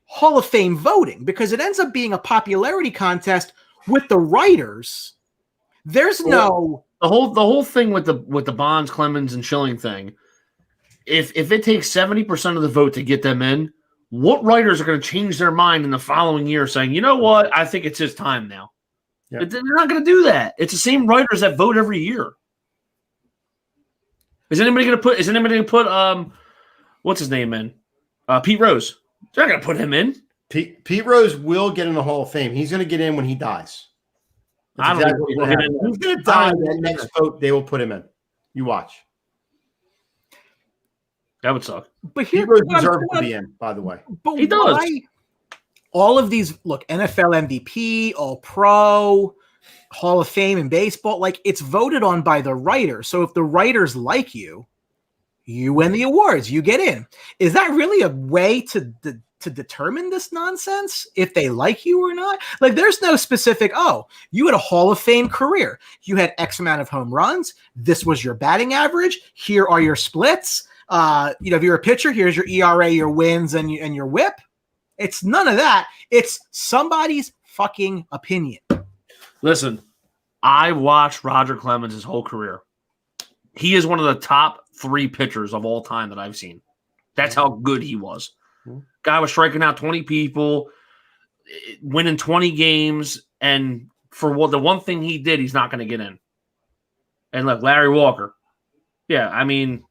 Hall of Fame voting? Because it ends up being a popularity contest with the writers. There's the whole thing with the Bonds, Clemens, and Schilling thing. If it takes 70% of the vote to get them in, what writers are going to change their mind in the following year, saying, "You know what? I think it's his time now." Yep. They're not going to do that. It's the same writers that vote every year. Is anybody gonna put what's his name in? Pete Rose. They're not gonna put him in. Pete Rose will get in the Hall of Fame. He's going to get in when he dies. I don't Exactly know. he's going to die. That next vote, they will put him in. You watch. That would suck. But here, Pete Rose deserves to be in, by the way. But he does. All of these, look, NFL MVP, All Pro, Hall of Fame in baseball, like it's voted on by the writers. So if the writers like you, you win the awards, you get in. Is that really a way to determine this nonsense, if they like you or not? Like there's no specific, you had a Hall of Fame career. You had X amount of home runs. This was your batting average. Here are your splits. If you're a pitcher, here's your ERA, your wins, and your whip. It's none of that. It's somebody's fucking opinion. Listen, I watched Roger Clemens his whole career. He is one of the top 3 pitchers of all time that I've seen. That's how good he was. Guy was striking out 20 people, winning 20 games, and for the one thing he did, he's not going to get in. And look, Larry Walker. Yeah, I mean,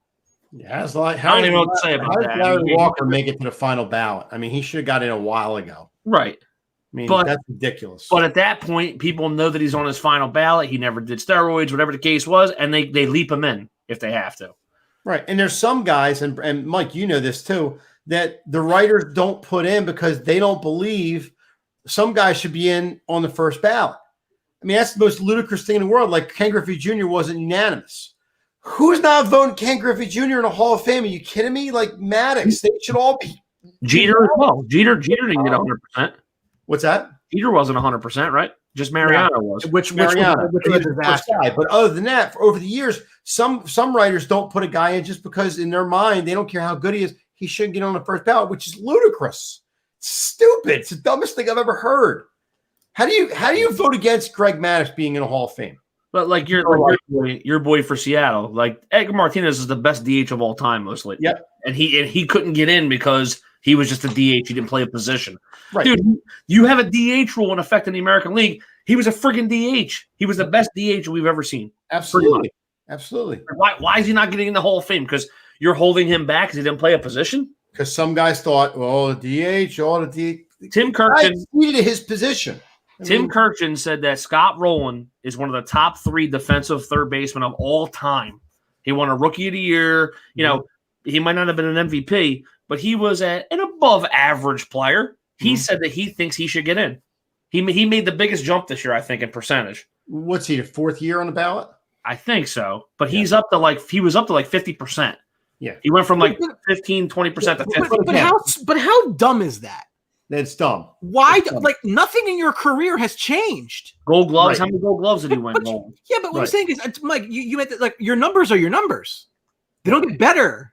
I don't even know what to say about that. How did Larry Walker make it to the final ballot? I mean, he should have got in a while ago. Right. I mean, that's ridiculous. But at that point, people know that he's on his final ballot. He never did steroids, whatever the case was, and they leap him in if they have to. Right. And there's some guys, and Mike, you know this too, that the writers don't put in because they don't believe some guys should be in on the first ballot. I mean, that's the most ludicrous thing in the world. Like Ken Griffey Jr. wasn't unanimous. Who's not voting Ken Griffey Jr. in a Hall of Fame? Are you kidding me? Like Maddox, they should all be. Jeter as well. Jeter didn't get 100%. What's that? Jeter wasn't 100%, right? Just Mariano was. Which Mariano. was a disaster. But other than that, over the years, some writers don't put a guy in just because in their mind they don't care how good he is. He shouldn't get on the first ballot, which is ludicrous. It's stupid. It's the dumbest thing I've ever heard. How do you vote against Greg Maddux being in a Hall of Fame? But like your boy for Seattle, like Edgar Martinez is the best DH of all time, mostly. Yep. And he couldn't get in because he was just a DH. He didn't play a position. Right. Dude, you have a DH rule in effect in the American League. He was a friggin' DH. He was the best DH we've ever seen. Absolutely. Absolutely. Why is he not getting in the Hall of Fame? Because you're holding him back because he didn't play a position? Because some guys thought, well, the DH, Tim Kirkland needed his position. Tim Kirkland said that Scott Rowland is one of the top 3 defensive third basemen of all time. He won a Rookie of the Year. You know, he might not have been an MVP, but he was an above average player. He said that he thinks he should get in. He made the biggest jump this year, I think, in percentage. What's he, the 4th year on the ballot? I think so. But he was up to like 50%. Yeah. He went from like 15, 20% to 50%. But how dumb is that? That's dumb. Why? Like nothing in your career has changed. Gold gloves. Right. How many gold gloves did he win? Yeah, but what I'm saying is, Mike, you meant that, like your numbers are your numbers. They don't get better.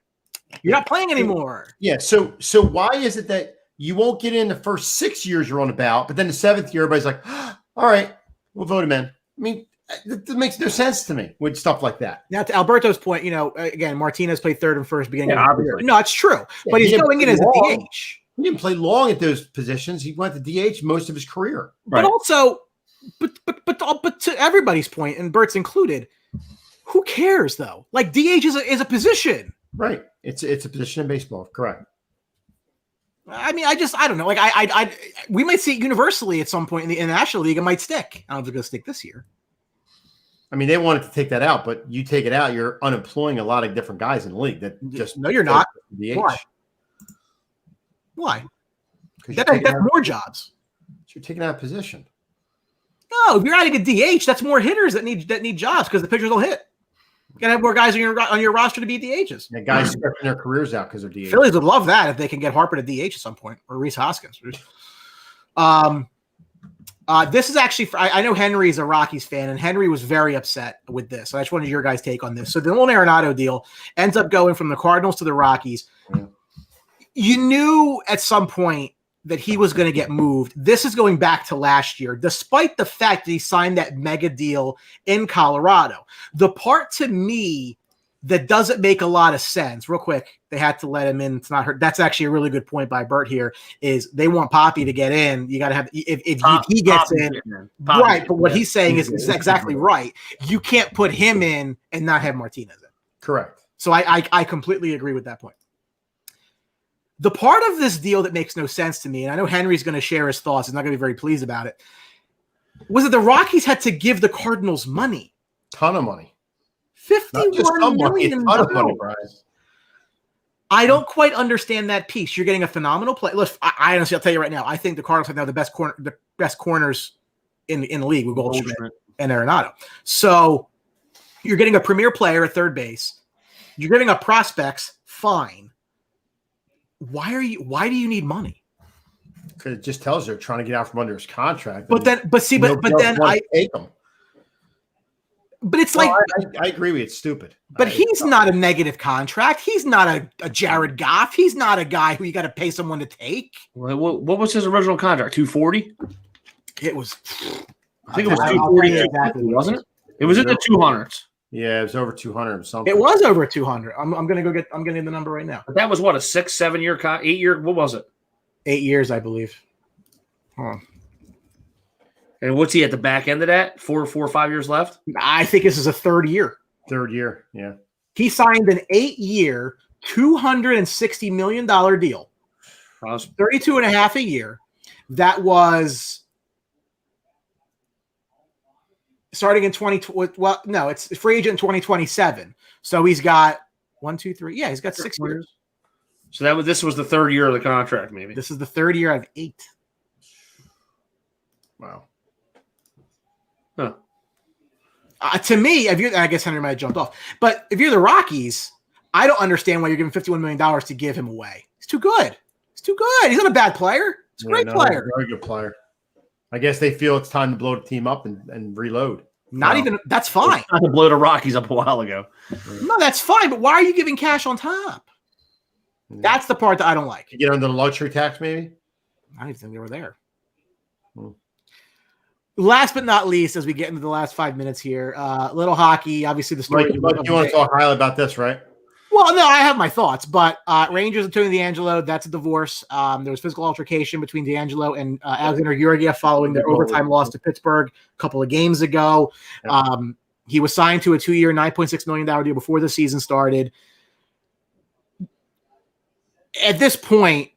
You're not playing anymore. Yeah. So why is it that you won't get in the first 6 years you're on the ballot, but then the 7th year everybody's like, all right, we'll vote him in. I mean, that makes no sense to me with stuff like that. Now, to Alberto's point, again, Martinez played 3rd and 1st beginning of the career. obviously. No, it's true. But he's going in as a DH. He didn't play long at those positions. He went to DH most of his career. But also, but to everybody's point, and Bert's included, who cares though? Like DH is a position. Right. It's a position in baseball. Correct. I mean, I don't know. Like we might see it universally at some point in the National League. It might stick. I don't know if it's going to stick this year. I mean, they wanted to take that out, but you take it out, you're unemploying a lot of different guys in the league that just no, you're not. DH. Why? That's more jobs. You're taking out a position. No, if you're adding a DH, that's more hitters that need jobs because the pitchers will hit. You gotta have more guys on your roster to be DHs. Yeah, guys stretching their careers out because of DH. Phillies would love that if they can get Harper to DH at some point, or Reese Hoskins. This is actually I know Henry's a Rockies fan, and Henry was very upset with this. So I just wanted your guys' take on this. So the Nolan Arenado deal ends up going from the Cardinals to the Rockies. Yeah. You knew at some point that he was going to get moved. This is going back to last year, despite the fact that he signed that mega deal in Colorado. The part to me that doesn't make a lot of sense, real quick, they had to let him in. It's not hurt. That's actually a really good point by Bert here, is they want Poppy to get in. You got to have, if he gets in, right. But what he's saying is exactly right. You can't put him in and not have Martinez in. Correct. So I completely agree with that point. The part of this deal that makes no sense to me, and I know Henry's going to share his thoughts, he's not going to be very pleased about it, was that the Rockies had to give the Cardinals money. Ton of money. $51 million. Ton of money, Brian. I don't quite understand that piece. You're getting a phenomenal play. Look, I honestly, I'll tell you right now, I think the Cardinals have now the best corners in the league with Goldschmidt and Arenado. So you're getting a premier player at third base. You're getting a prospects. Fine. Why do you need money? Because it just tells you they're trying to get out from under his contract. But then I take him. But it's I agree with you. It's stupid. But he's not a negative contract. He's not a Jared Goff. He's not a guy who you got to pay someone to take. What was his original contract? 240? It was. I think it was 240, exactly, wasn't it? It was in the 200s. Yeah, it was over 200 or something. It was over 200. I'm going to get the number right now. But that was what, a 6-7 year 8 year? What was it? 8 years, I believe. Huh. And what's he at the back end of that? 4 or 5 years left? I think this is a third year. Third year, yeah. He signed an 8-year, $260 million deal. 32 and a half a year. That was starting in 2020. Well, no, it's free agent in 2027. So he's got 1, 2, 3. Yeah, he's got 6 years. So this was the third year of the contract, maybe. This is the third year out of 8. Wow. Huh. To me, I guess Henry might have jumped off, but if you're the Rockies, I don't understand why you're giving $51 million to give him away. He's too good. He's not a bad player. He's a great player. Very good player. I guess they feel it's time to blow the team up and reload. That's fine. It's time to blow the Rockies up a while ago. No, that's fine. But why are you giving cash on top? Yeah. That's the part that I don't like. You get under the luxury tax, maybe? I don't even think they were there. Last but not least, as we get into the last 5 minutes here, little hockey. Obviously, the story. Mike, you want to talk highly about this, right? Well, no, I have my thoughts, but Rangers and Tony D'Angelo, that's a divorce. There was physical altercation between D'Angelo and Alexander Georgiev following their overtime loss to Pittsburgh a couple of games ago. Yeah. He was signed to a 2-year, $9.6 million deal before the season started. At this point,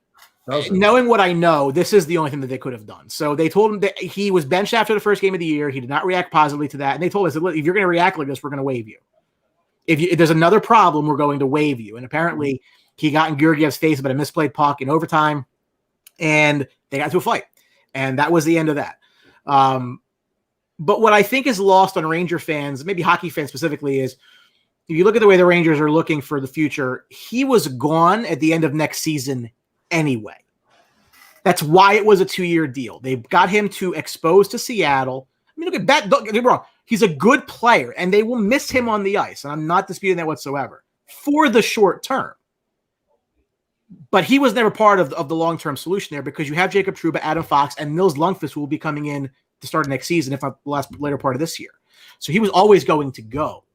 knowing what I know, this is the only thing that they could have done. So they told him that he was benched after the first game of the year. He did not react positively to that. And they told us, if you're going to react like this, we're going to waive you. If there's another problem, we're going to waive you. And apparently he got in Georgiev's face about a misplayed puck in overtime, and they got into a fight. And that was the end of that. But what I think is lost on Ranger fans, maybe hockey fans specifically, is if you look at the way the Rangers are looking for the future, he was gone at the end of next season anyway. That's why it was a 2-year deal. They got him to expose to Seattle. I mean, look at that. Don't get me wrong. He's a good player, and they will miss him on the ice. And I'm not disputing that whatsoever for the short term. But he was never part of the long-term solution there, because you have Jacob Trouba, Adam Fox, and Nils Lundqvist, who will be coming in to start next season, if not the later part of this year. So he was always going to go.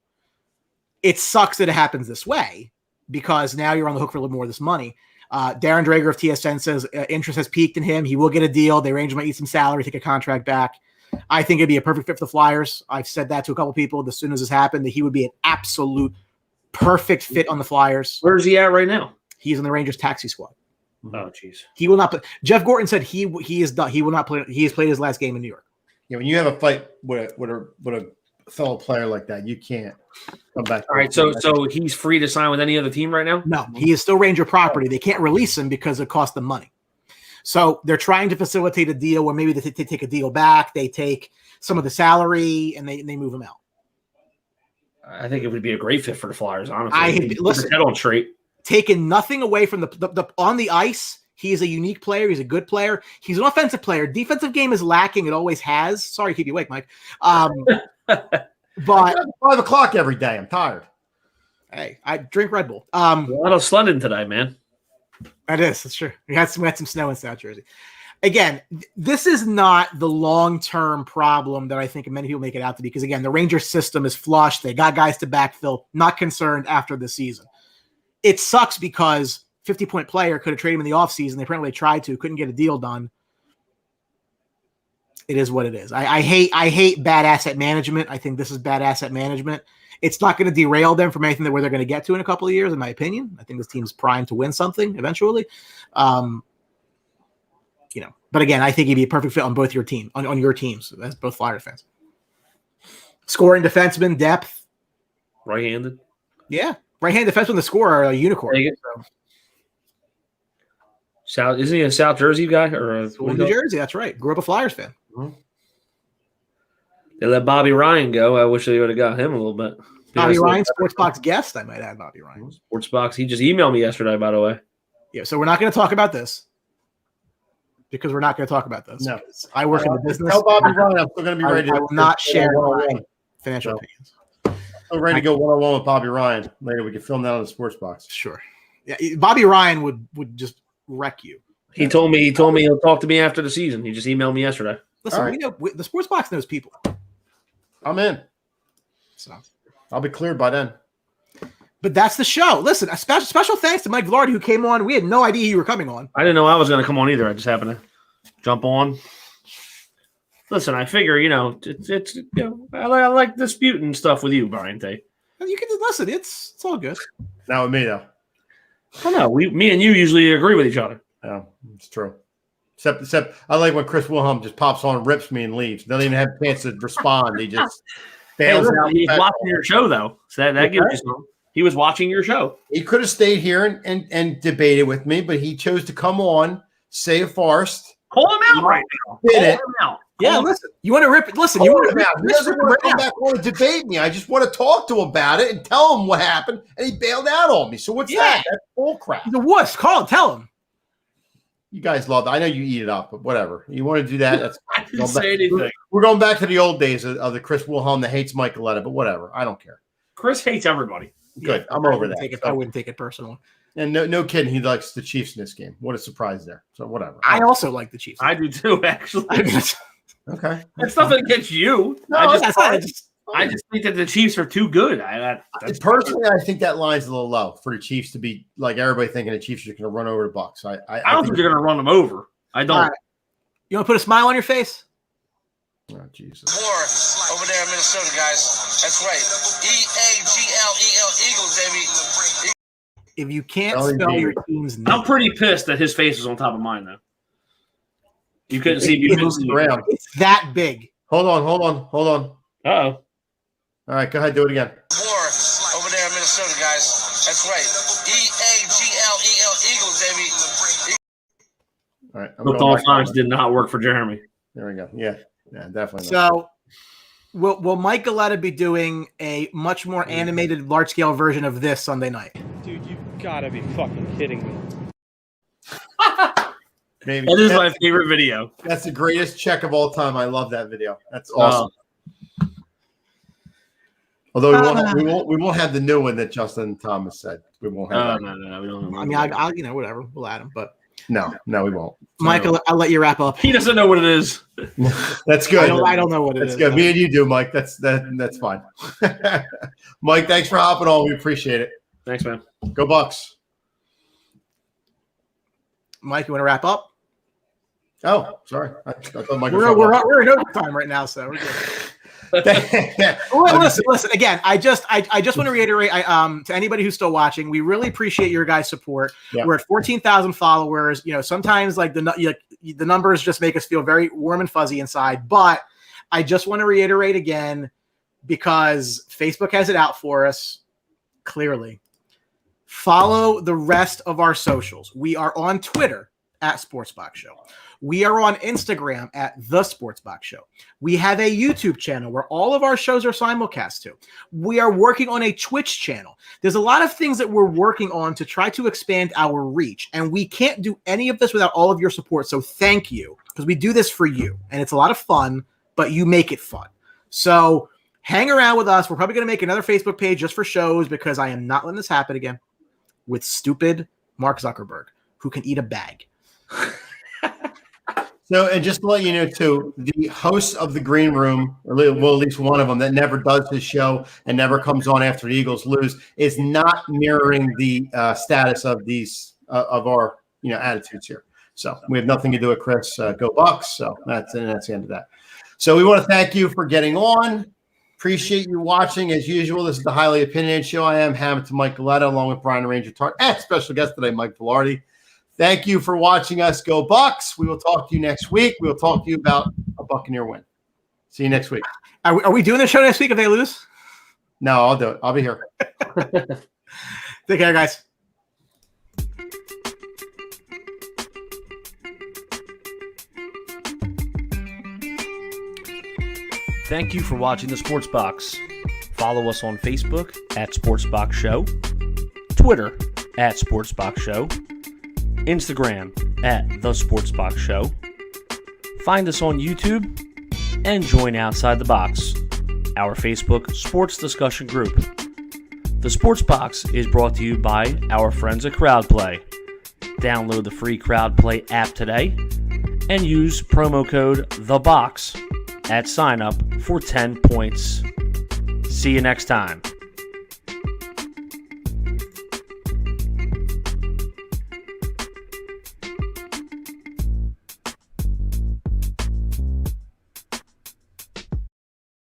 It sucks that it happens this way, because now you're on the hook for a little more of this money. Darren Drager of TSN says interest has peaked in him. He will get a deal. The Rangers might eat some salary, take a contract back. I think it'd be a perfect fit for the Flyers. I've said that to a couple people as soon as this happened, that he would be an absolute perfect fit on the Flyers. Where is he at right now? He's in the Rangers taxi squad. Oh, jeez. He will not play. Jeff Gorton said he is done. He will not play. He has played his last game in New York. Yeah, when you have a fight with a fellow player like that, you can't come back. All right, so he's free to sign with any other team right now? No, he is still Ranger property. They can't release him because it costs them money. So they're trying to facilitate a deal where maybe they take a deal back. They take some of the salary and they move him out. I think it would be a great fit for the Flyers, honestly. Listen, head on straight. Taking nothing away from the on the ice. He is a unique player. He's a good player. He's an offensive player. Defensive game is lacking. It always has. Sorry to keep you awake, Mike. But 5 o'clock every day. I'm tired. Hey, I drink Red Bull. A lot of sledding today, man. It is. That's true. We had some snow in South Jersey. Again, this is not the long-term problem that I think many people make it out to be, because, again, the Rangers system is flush. They got guys to backfill. Not concerned after the season. It sucks because 50-point player could have traded him in the offseason. They apparently tried to, couldn't get a deal done. It is what it is. I hate bad asset management. I think this is bad asset management. It's not going to derail them from anything where they're going to get to in a couple of years, in my opinion. I think this team's primed to win something eventually. But again, I think he'd be a perfect fit on both your team, on your teams, as both Flyers fans. Scoring defenseman, depth. Right-handed. Yeah. Right-handed defenseman, the scorer, are a unicorn. South, isn't he a South Jersey guy? Or New Jersey, that's right. Grew up a Flyers fan. Mm-hmm. They let Bobby Ryan go. I wish they would have got him a little bit. Bobby Ryan, Sportsbox guest, I might add Bobby Ryan. Sportsbox. He just emailed me yesterday, by the way. Yeah, so we're not going to talk about this. Because we're not going to talk about this. No. I work in the business. Tell Bobby Ryan I'm still going to be ready. I will not share my financial opinions. I'm ready to go one-on-one with Bobby Ryan later. We can film that on the sports box. Sure. Yeah, Bobby Ryan would just wreck you. He told me he'll talk to me after the season. He just emailed me yesterday. Listen, we know the sports box knows people. I'm in. So I'll be cleared by then. But that's the show. Listen, a special thanks to Mike Velarde who came on. We had no idea you were coming on. I didn't know I was going to come on either. I just happened to jump on. Listen, I figure, it's I like disputing stuff with you, Brian Tay. You can listen. It's all good. Not with me though. I know. Me and you usually agree with each other. Yeah, it's true. Except I like when Chris Wilhelm just pops on, rips me, and leaves. Doesn't even have a chance to respond. He just bails out. He's watching your show though, so that gives you some. He was watching your show. He could have stayed here and debated with me, but he chose to come on, say a farce. Call him out right now. Call him out. Yeah, listen. You want to rip it? Listen, you want to rip He doesn't want to come back on and debate me. I just want to talk to him about it and tell him what happened, and he bailed out on me. So what's that? That's bull crap. He's a wuss. Call him. Tell him. You guys love that. I know you eat it up, but whatever. You want to do that? That's I didn't say anything. We're going back to the old days of the Chris Wilhelm that hates Mike Galletta, but whatever. I don't care. Chris hates everybody. Good. I'm over that. I wouldn't take it personally. And no kidding, he likes the Chiefs in this game. What a surprise there. So whatever. I also like the Chiefs. I do too, actually. Okay. It's nothing against you. No, I just think that the Chiefs are too good. Personally, I think that line's a little low for the Chiefs to be like everybody thinking the Chiefs are going to run over the Bucs. I don't think they're going to run them over. I don't. Right. You want to put a smile on your face? Oh, Jesus. War over there in Minnesota, guys. That's right. EAGLEL Eagles, baby. If you can't spell your team's name, I'm pretty pissed that his face was on top of mine, though. You couldn't see. You couldn't see around. It's that big. Hold on. Uh-oh. All right, go ahead. Do it again. War over there in Minnesota, guys. That's right. EAGLEL Eagles, baby. All right. Football Phonics did not work for Jeremy. There we go. Yeah, definitely. So, will Mike Galletta be doing a much more animated, large-scale version of this Sunday night? Dude, you've got to be fucking kidding me. Maybe. That is my favorite video. That's the greatest check of all time. I love that video. That's awesome. Although we won't have the new one that Justin Thomas said. We won't have. No. We don't. I mean, I'll whatever. We'll add him, but no, we won't. Michael, I'll let you wrap up. He doesn't know what it is. That's good. I don't know what it is. That's good. Me and you do, Mike. That's fine. Mike, thanks for hopping on. We appreciate it. Thanks, man. Go Bucks. Mike, you want to wrap up? Oh, sorry. I thought Mike. We're in overtime right now, so we're good. Listen. Again, I just want to reiterate, to anybody who's still watching, we really appreciate your guys' support. Yeah. We're at 14,000 followers. Sometimes like the numbers just make us feel very warm and fuzzy inside. But I just want to reiterate again, because Facebook has it out for us clearly. Follow the rest of our socials. We are on Twitter at Sportsbox Show. We are on Instagram at The Sportsbox Show. We have a YouTube channel where all of our shows are simulcast to. We are working on a Twitch channel. There's a lot of things that we're working on to try to expand our reach, and we can't do any of this without all of your support. So thank you, because we do this for you, and it's a lot of fun, but you make it fun. So hang around with us. We're probably going to make another Facebook page just for shows, because I am not letting this happen again with stupid Mark Zuckerberg, who can eat a bag. So, and just to let you know, too, the host of the Green Room, or at least one of them that never does his show and never comes on after the Eagles lose, is not mirroring the status of these of our attitudes here. So we have nothing to do with Chris. Go Bucks. So that's the end of that. So we want to thank you for getting on. Appreciate you watching. As usual, this is the Highly Opinionated Show. I am Hamilton Mike Galletta, along with Brian Ranger Attard, and special guest today, Mike Velarde. Thank you for watching us. Go Bucks. We will talk to you next week. We will talk to you about a Buccaneer win. See you next week. Are we doing the show next week if they lose? No, I'll do it. I'll be here. Take care, guys. Thank you for watching the Sports Box. Follow us on Facebook at Sports Box Show, Twitter at Sports Box Show, Instagram at The Sports Box Show. Find us on YouTube and join Outside the Box, our Facebook sports discussion group. The Sports Box is brought to you by our friends at CrowdPlay. Download the free CrowdPlay app today and use promo code THEBOX at sign up for 10 points. See you next time.